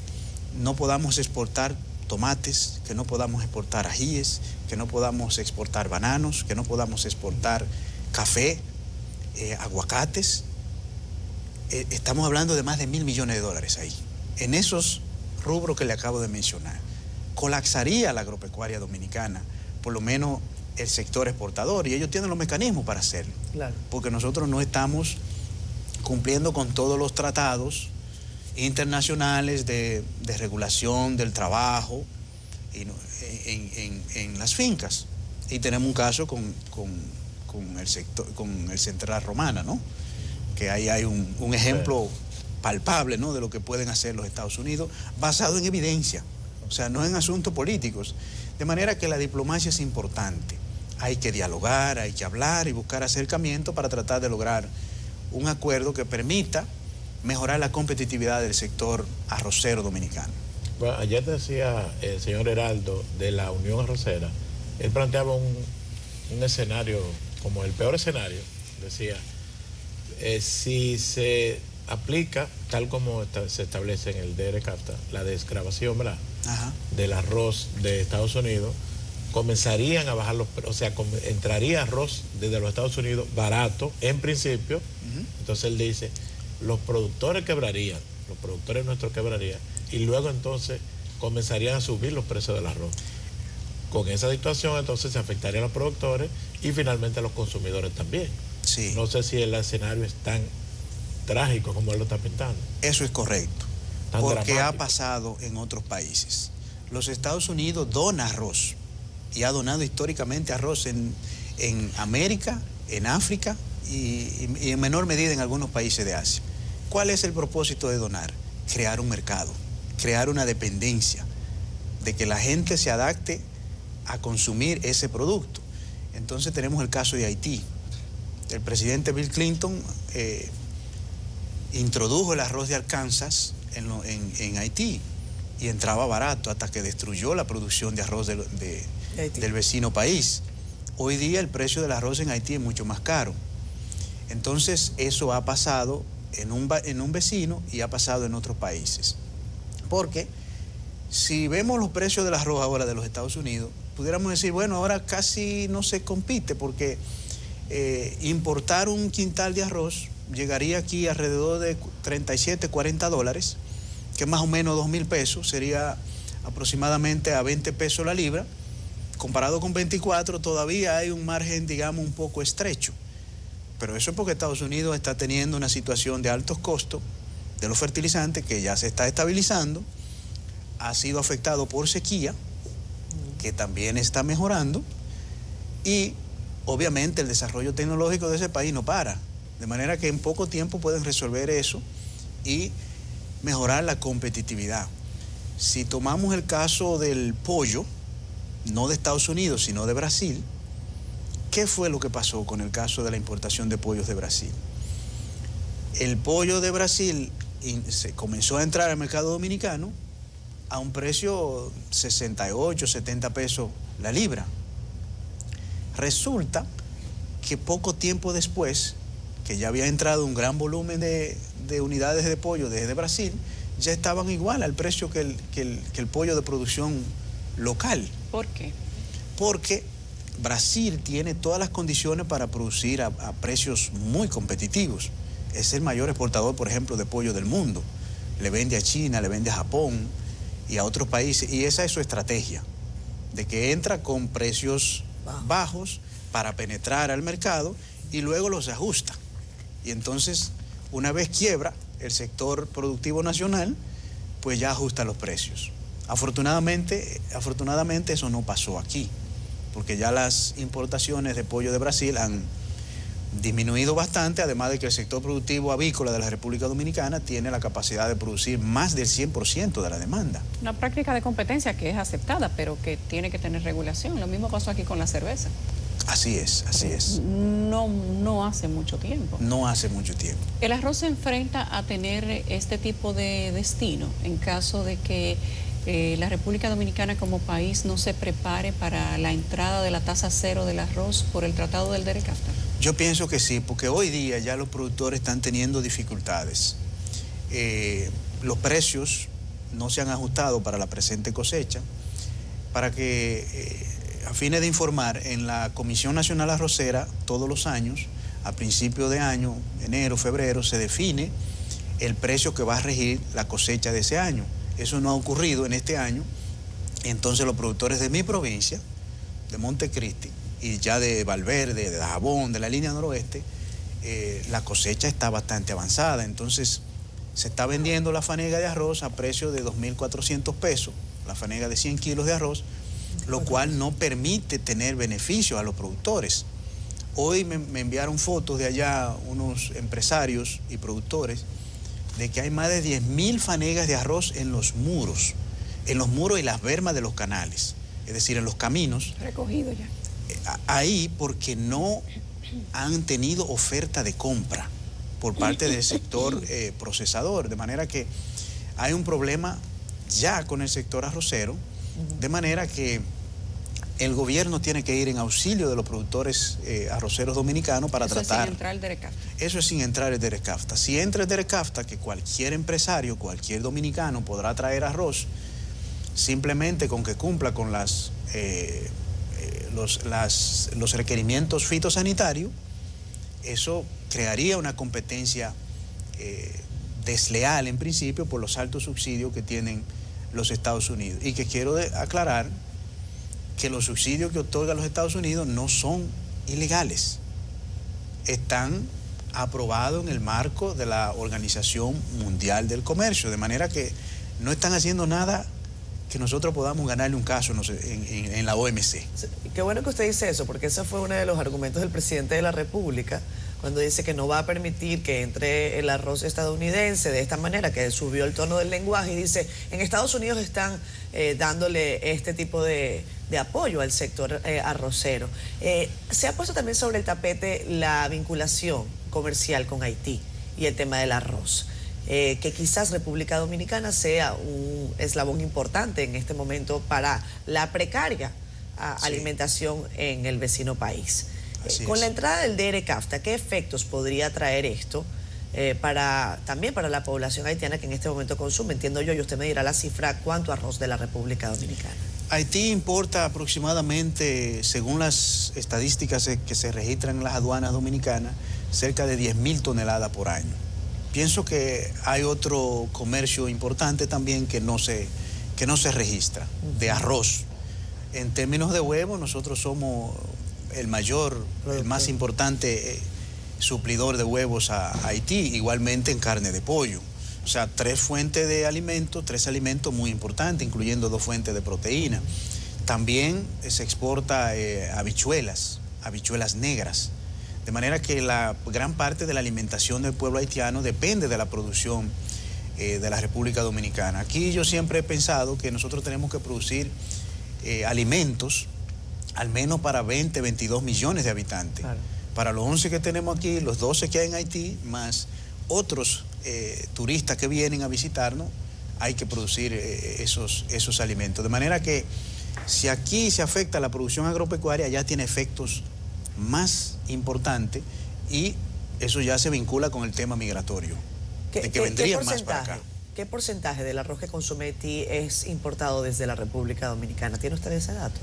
no podamos exportar tomates, que no podamos exportar ajíes, que no podamos exportar bananos, que no podamos exportar café, aguacates. Estamos hablando de más de $1.000 millones ahí. En esos rubros que le acabo de mencionar, colapsaría la agropecuaria dominicana, por lo menos el sector exportador, y ellos tienen los mecanismos para hacerlo. Claro. Porque nosotros no estamos cumpliendo con todos los tratados internacionales de regulación del trabajo en las fincas. Y tenemos un caso con el Central Romana, ¿no? Que ahí hay un ejemplo palpable, ¿no?, de lo que pueden hacer los Estados Unidos, basado en evidencia, o sea, no en asuntos políticos. De manera que la diplomacia es importante. Hay que dialogar, hay que hablar y buscar acercamiento para tratar de lograr un acuerdo que permita mejorar la competitividad del sector arrocero dominicano. Bueno, ayer decía el señor Heraldo de la Unión Arrocera, él planteaba un escenario como el peor escenario. Decía, si se aplica tal como se establece en el DR-CAFTA, la desgravación, ¿verdad?, del arroz de Estados Unidos, comenzarían a bajar los precios, o sea, entraría arroz desde los Estados Unidos barato, en principio. Entonces él dice, los productores quebrarían, los productores nuestros quebrarían, y luego entonces comenzarían a subir los precios del arroz. Con esa situación entonces se afectarían a los productores y finalmente a los consumidores también. Sí. No sé si el escenario es tan trágico como él lo está pintando. Eso es correcto, porque ha pasado en otros países. Los Estados Unidos dona arroz y ha donado históricamente arroz en América, en África y en menor medida en algunos países de Asia. ¿Cuál es el propósito de donar? Crear un mercado, crear una dependencia, de que la gente se adapte a consumir ese producto. Entonces tenemos el caso de Haití. El presidente Bill Clinton introdujo el arroz de Arkansas en Haití y entraba barato hasta que destruyó la producción de arroz del vecino país. Hoy día el precio del arroz en Haití es mucho más caro. Entonces eso ha pasado en un vecino y ha pasado en otros países. Porque si vemos los precios del arroz ahora de los Estados Unidos, pudiéramos decir, bueno, ahora casi no se compite porque importar un quintal de arroz llegaría aquí alrededor de 37, 40 dólares, que es más o menos 2.000 pesos, sería aproximadamente a 20 pesos la libra. Comparado con 24, todavía hay un margen, digamos, un poco estrecho. Pero eso es porque Estados Unidos está teniendo una situación de altos costos de los fertilizantes que ya se está estabilizando, ha sido afectado por sequía, que también está mejorando, y obviamente el desarrollo tecnológico de ese país no para, de manera que en poco tiempo pueden resolver eso y mejorar la competitividad. Si tomamos el caso del pollo, no de Estados Unidos, sino de Brasil, ¿qué fue lo que pasó con el caso de la importación de pollos de Brasil? El pollo de Brasil se comenzó a entrar al mercado dominicano a un precio 68, 70 pesos la libra. Resulta que poco tiempo después, que ya había entrado un gran volumen de unidades de pollo desde Brasil, ya estaban igual al precio que el pollo de producción local. ¿Por qué? Porque Brasil tiene todas las condiciones para producir a precios muy competitivos. Es el mayor exportador, por ejemplo, de pollo del mundo. Le vende a China, le vende a Japón y a otros países. Y esa es su estrategia, de que entra con precios bajos para penetrar al mercado y luego los ajusta. Y entonces, una vez quiebra el sector productivo nacional, pues ya ajusta los precios. Afortunadamente eso no pasó aquí, porque ya las importaciones de pollo de Brasil han disminuido bastante, además de que el sector productivo avícola de la República Dominicana tiene la capacidad de producir más del 100% de la demanda. Una práctica de competencia que es aceptada, pero que tiene que tener regulación. Lo mismo pasó aquí con la cerveza. Así es, así es. No hace mucho tiempo. No hace mucho tiempo. El arroz se enfrenta a tener este tipo de destino en caso de que la República Dominicana como país no se prepare para la entrada de la tasa cero del arroz por el Tratado del DERECAFTA. Yo pienso que sí, porque hoy día ya los productores están teniendo dificultades. Los precios no se han ajustado para la presente cosecha. Para que, a fines de informar, en la Comisión Nacional Arrocera, todos los años, a principio de año, enero, febrero, se define el precio que va a regir la cosecha de ese año. Eso no ha ocurrido en este año. Entonces los productores de mi provincia, de Montecristi, y ya de Valverde, de Dajabón, de la línea noroeste, la cosecha está bastante avanzada. Entonces se está vendiendo la fanega de arroz a precio de 2.400 pesos, la fanega de 100 kilos de arroz, lo cual no permite tener beneficios a los productores. Hoy me enviaron fotos de allá unos empresarios y productores de que hay más de 10.000 fanegas de arroz en los muros y las bermas de los canales, es decir, en los caminos. Recogido ya. Ahí porque no han tenido oferta de compra por parte del sector procesador, de manera que hay un problema ya con el sector arrocero, de manera que el gobierno tiene que ir en auxilio de los productores arroceros dominicanos para tratar... Eso es sin entrar el DERECAFTA. Eso es sin entrar el DERECAFTA. Si entra el DERECAFTA, que cualquier empresario, cualquier dominicano podrá traer arroz, simplemente con que cumpla con los requerimientos fitosanitarios, eso crearía una competencia desleal en principio por los altos subsidios que tienen los Estados Unidos. Y que quiero aclarar que los subsidios que otorga los Estados Unidos no son ilegales. Están aprobados en el marco de la Organización Mundial del Comercio, de manera que no están haciendo nada que nosotros podamos ganarle un caso en la OMC. Qué bueno que usted dice eso, porque ese fue uno de los argumentos del presidente de la República, cuando dice que no va a permitir que entre el arroz estadounidense de esta manera, que subió el tono del lenguaje y dice, en Estados Unidos están dándole este tipo de apoyo al sector arrocero. Se ha puesto también sobre el tapete la vinculación comercial con Haití y el tema del arroz. Que quizás República Dominicana sea un eslabón importante en este momento para la precaria alimentación en el vecino país. Con la entrada del DR-CAFTA, ¿qué efectos podría traer esto también para la población haitiana que en este momento consume? Entiendo yo, y usted me dirá la cifra, ¿cuánto arroz de la República Dominicana? Haití importa aproximadamente, según las estadísticas que se registran en las aduanas dominicanas, cerca de 10.000 toneladas por año. Pienso que hay otro comercio importante también que no se registra, de arroz. En términos de huevo, nosotros somos el más importante suplidor de huevos a Haití, igualmente en carne de pollo. O sea, tres alimentos muy importantes, incluyendo 2 fuentes de proteína. También se exporta habichuelas negras. De manera que la gran parte de la alimentación del pueblo haitiano depende de la producción de la República Dominicana. Aquí yo siempre he pensado que nosotros tenemos que producir alimentos al menos para 20, 22 millones de habitantes. Claro. Para los 11 que tenemos aquí, los 12 que hay en Haití, más otros turistas que vienen a visitarnos, hay que producir esos alimentos. De manera que si aquí se afecta la producción agropecuaria, ya tiene efectos más importantes y eso ya se vincula con el tema migratorio, de que vendrían más para acá. ¿Qué porcentaje del arroz que consume Haití es importado desde la República Dominicana? ¿Tiene usted ese dato?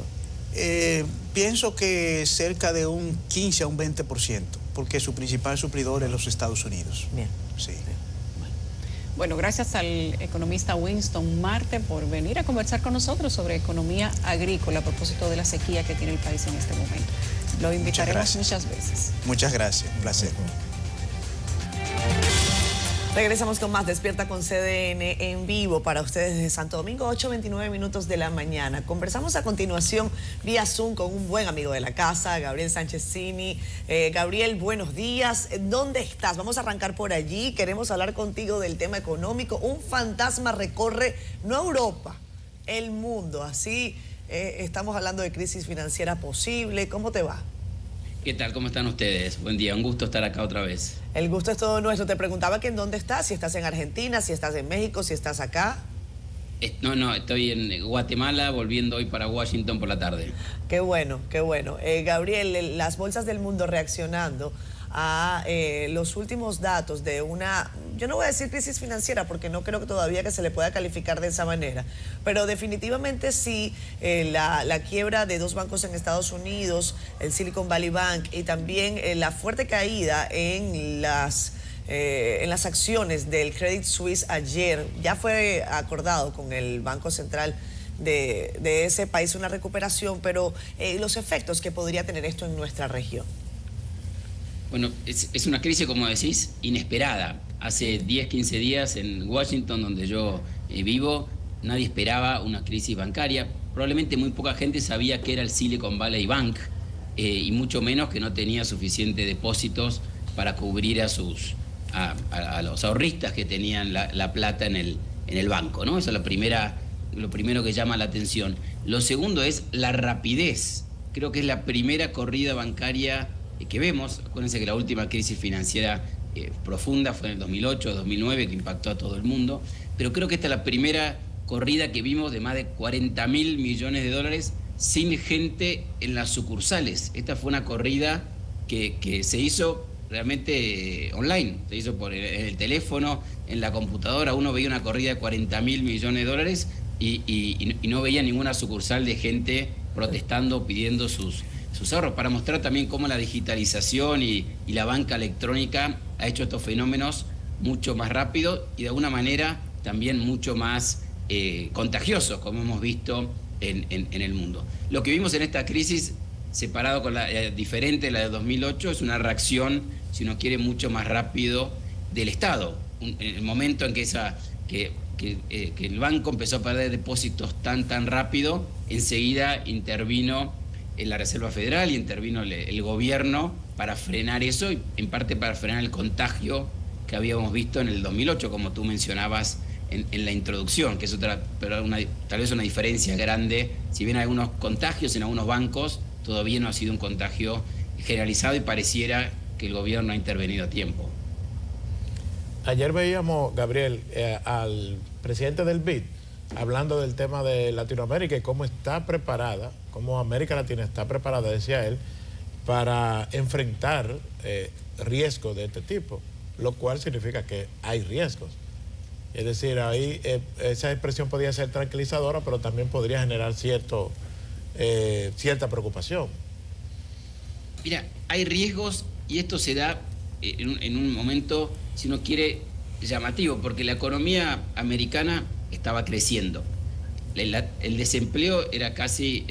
Pienso que cerca de un 15 a un 20%, porque su principal suplidor es los Estados Unidos. Bien. Sí. Bueno, gracias al economista Winston Marte por venir a conversar con nosotros sobre economía agrícola a propósito de la sequía que tiene el país en este momento. Lo invitaremos muchas veces. Muchas gracias, un placer. Regresamos con más Despierta con CDN en vivo para ustedes desde Santo Domingo, 8:29 minutos de la mañana. Conversamos a continuación vía Zoom con un buen amigo de la casa, Gabriel Sánchez Cini. Gabriel, buenos días. ¿Dónde estás? Vamos a arrancar por allí. Queremos hablar contigo del tema económico. Un fantasma recorre, no Europa, el mundo. Así estamos hablando de crisis financiera posible. ¿Cómo te va? ¿Qué tal? ¿Cómo están ustedes? Buen día, un gusto estar acá otra vez. El gusto es todo nuestro. Te preguntaba que en dónde estás, si estás en Argentina, si estás en México, si estás acá. No, estoy en Guatemala, volviendo hoy para Washington por la tarde. Qué bueno, qué bueno. Gabriel, las bolsas del mundo reaccionando a los últimos datos de una, yo no voy a decir crisis financiera porque no creo que todavía que se le pueda calificar de esa manera, pero definitivamente sí, la quiebra de 2 bancos en Estados Unidos, el Silicon Valley Bank, y también la fuerte caída en las acciones del Credit Suisse ayer. Ya fue acordado con el Banco Central de ese país una recuperación, pero los efectos que podría tener esto en nuestra región. Bueno, es una crisis, como decís, inesperada. Hace 10, 15 días en Washington, donde yo vivo, nadie esperaba una crisis bancaria. Probablemente muy poca gente sabía que era el Silicon Valley Bank y mucho menos que no tenía suficientes depósitos para cubrir a los ahorristas que tenían la plata en el banco, ¿no? Eso es lo primero que llama la atención. Lo segundo es la rapidez. Creo que es la primera corrida bancaria que vemos. Acuérdense que la última crisis financiera profunda fue en el 2008, 2009, que impactó a todo el mundo, pero creo que esta es la primera corrida que vimos de más de 40.000 millones de dólares sin gente en las sucursales. Esta fue una corrida que se hizo realmente online, se hizo por el teléfono, en la computadora. Uno veía una corrida de 40.000 millones de dólares y no veía ninguna sucursal de gente protestando, pidiendo sus ahorros, para mostrar también cómo la digitalización y la banca electrónica ha hecho estos fenómenos mucho más rápido y de alguna manera también mucho más contagiosos, como hemos visto en el mundo. Lo que vimos en esta crisis, separado con diferente de la de 2008, es una reacción, si uno quiere, mucho más rápido del Estado. En el momento en que el banco empezó a perder depósitos tan rápido, enseguida intervino en la Reserva Federal y intervino el gobierno para frenar eso, y en parte para frenar el contagio que habíamos visto en el 2008, como tú mencionabas en la introducción, que es otra, pero tal vez una diferencia grande. Si bien hay algunos contagios en algunos bancos, todavía no ha sido un contagio generalizado y pareciera que el gobierno ha intervenido a tiempo. Ayer veíamos, Gabriel, al presidente del BID hablando del tema de Latinoamérica y cómo está preparada, cómo América Latina está preparada, decía él, para enfrentar riesgos de este tipo, lo cual significa que hay riesgos. Es decir, ahí esa expresión podría ser tranquilizadora, pero también podría generar cierta preocupación. Mira, hay riesgos y esto se da en un momento, si uno quiere, llamativo, porque la economía americana estaba creciendo. El desempleo era casi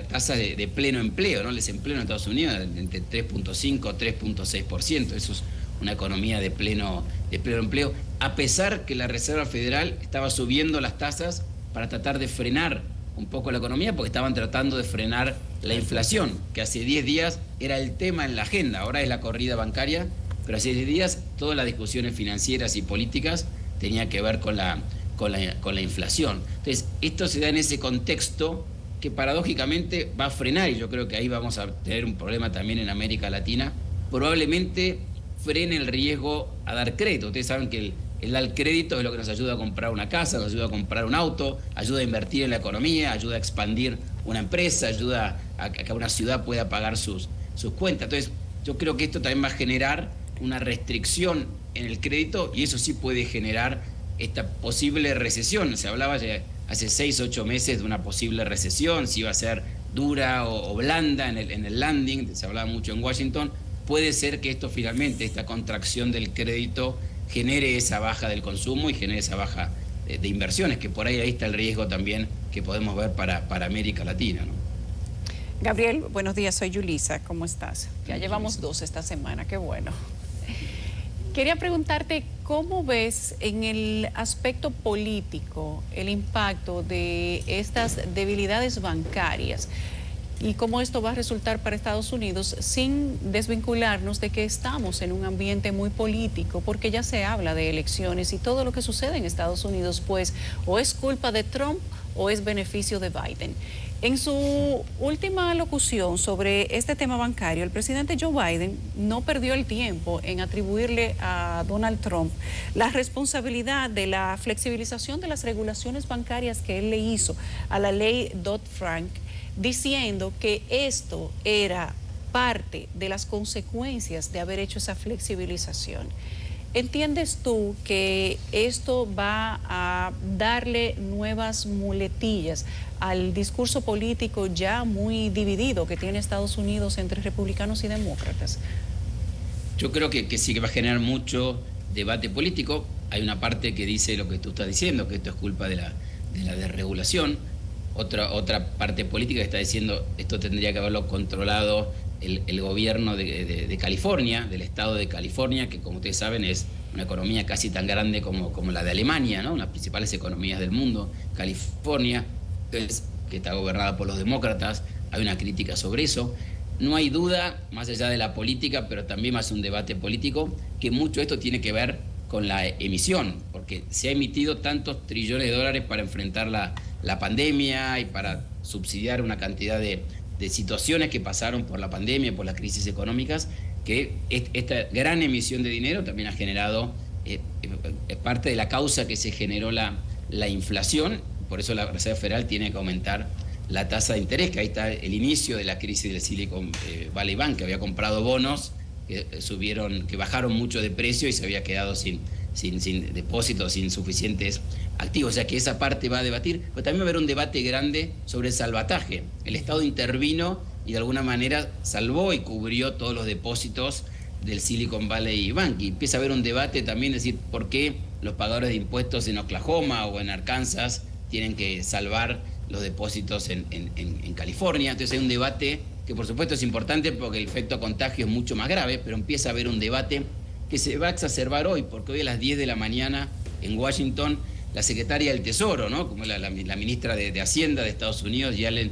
tasa de pleno empleo, ¿no? El desempleo en Estados Unidos era entre 3.5 y 3.6%. Eso es una economía de pleno empleo, a pesar que la Reserva Federal estaba subiendo las tasas para tratar de frenar un poco la economía, porque estaban tratando de frenar la inflación, que hace 10 días era el tema en la agenda. Ahora es la corrida bancaria, pero hace 10 días todas las discusiones financieras y políticas tenían que ver con la inflación. Entonces, esto se da en ese contexto que paradójicamente va a frenar, y yo creo que ahí vamos a tener un problema también en América Latina. Probablemente frene el riesgo a dar crédito. Ustedes saben que el dar crédito es lo que nos ayuda a comprar una casa, nos ayuda a comprar un auto, ayuda a invertir en la economía, ayuda a expandir una empresa, ayuda a que una ciudad pueda pagar sus cuentas. Entonces, yo creo que esto también va a generar una restricción en el crédito, y eso sí puede generar esta posible recesión. Se hablaba ya hace 6 u 8 meses de una posible recesión, si iba a ser dura o blanda en el landing, se hablaba mucho en Washington. Puede ser que esto finalmente, esta contracción del crédito, genere esa baja del consumo y genere esa baja de inversiones, que por ahí está el riesgo también que podemos ver para América Latina, ¿no? Gabriel, buenos días, soy Yulisa, ¿cómo estás? Ya llevamos 2 esta semana, qué bueno. Quería preguntarte, ¿cómo ves en el aspecto político el impacto de estas debilidades bancarias y cómo esto va a resultar para Estados Unidos, sin desvincularnos de que estamos en un ambiente muy político, porque ya se habla de elecciones y todo lo que sucede en Estados Unidos, pues, o es culpa de Trump o es beneficio de Biden? En su última locución sobre este tema bancario, el presidente Joe Biden no perdió el tiempo en atribuirle a Donald Trump la responsabilidad de la flexibilización de las regulaciones bancarias que él le hizo a la ley Dodd-Frank, diciendo que esto era parte de las consecuencias de haber hecho esa flexibilización. ¿Entiendes tú que esto va a darle nuevas muletillas al discurso político ya muy dividido que tiene Estados Unidos entre republicanos y demócratas? Yo creo que sí, que va a generar mucho debate político. Hay una parte que dice lo que tú estás diciendo, que esto es culpa de la desregulación. Otra parte política que está diciendo esto tendría que haberlo controlado el gobierno de California, del estado de California, que como ustedes saben es una economía casi tan grande como la de Alemania, ¿no? Una de las principales economías del mundo. California, que está gobernada por los demócratas, hay una crítica sobre eso. No hay duda, más allá de la política, pero también más un debate político, que mucho de esto tiene que ver con la emisión, porque se ha emitido tantos trillones de dólares para enfrentar la pandemia y para subsidiar una cantidad de situaciones que pasaron por la pandemia, por las crisis económicas, que esta gran emisión de dinero también ha generado parte de la causa que se generó la inflación. Por eso la Reserva Federal tiene que aumentar la tasa de interés, que ahí está el inicio de la crisis del Silicon Valley Bank, que había comprado bonos que bajaron mucho de precio y se había quedado sin depósitos, sin suficientes activos. O sea que esa parte va a debatir, pero también va a haber un debate grande sobre el salvataje. El Estado intervino y de alguna manera salvó y cubrió todos los depósitos del Silicon Valley Bank. Y empieza a haber un debate también, decir, ¿por qué los pagadores de impuestos en Oklahoma o en Arkansas tienen que salvar los depósitos en California? Entonces hay un debate que por supuesto es importante porque el efecto contagio es mucho más grave, pero empieza a haber un debate que se va a exacerbar hoy, porque hoy a las 10 de la mañana en Washington, la secretaria del Tesoro, ¿no? Como la ministra de Hacienda de Estados Unidos, Yellen,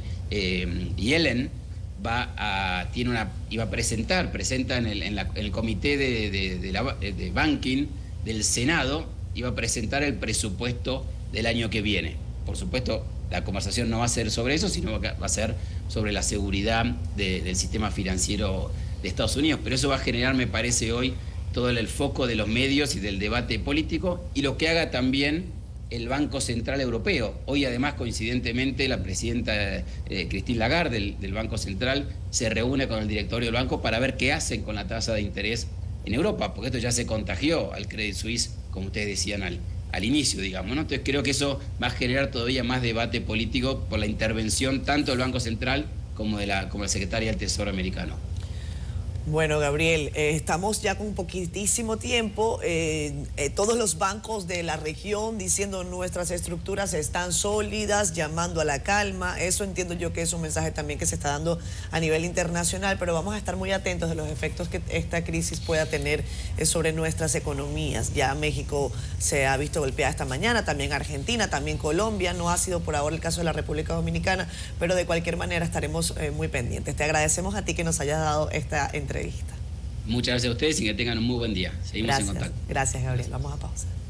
presenta en el comité de banking del Senado, iba a presentar el presupuesto del año que viene. Por supuesto, la conversación no va a ser sobre eso, sino va a ser sobre la seguridad del sistema financiero de Estados Unidos. Pero eso va a generar, me parece hoy, todo el foco de los medios y del debate político, y lo que haga también el Banco Central Europeo. Hoy además, coincidentemente, la presidenta Christine Lagarde del Banco Central se reúne con el directorio del banco para ver qué hacen con la tasa de interés en Europa, porque esto ya se contagió al Credit Suisse, como ustedes decían al inicio, digamos, ¿no? Entonces creo que eso va a generar todavía más debate político por la intervención tanto del Banco Central como de la secretaria del Tesoro americano. Bueno, Gabriel, estamos ya con poquitísimo tiempo. Todos los bancos de la región diciendo nuestras estructuras están sólidas, llamando a la calma. Eso entiendo yo que es un mensaje también que se está dando a nivel internacional, pero vamos a estar muy atentos de los efectos que esta crisis pueda tener sobre nuestras economías. Ya México se ha visto golpeada esta mañana, también Argentina, también Colombia. No ha sido por ahora el caso de la República Dominicana, pero de cualquier manera estaremos muy pendientes. Te agradecemos a ti que nos hayas dado esta entrevista. Muchas gracias a ustedes y que tengan un muy buen día. Seguimos en contacto. Gracias, Gabriel. Vamos a pausa.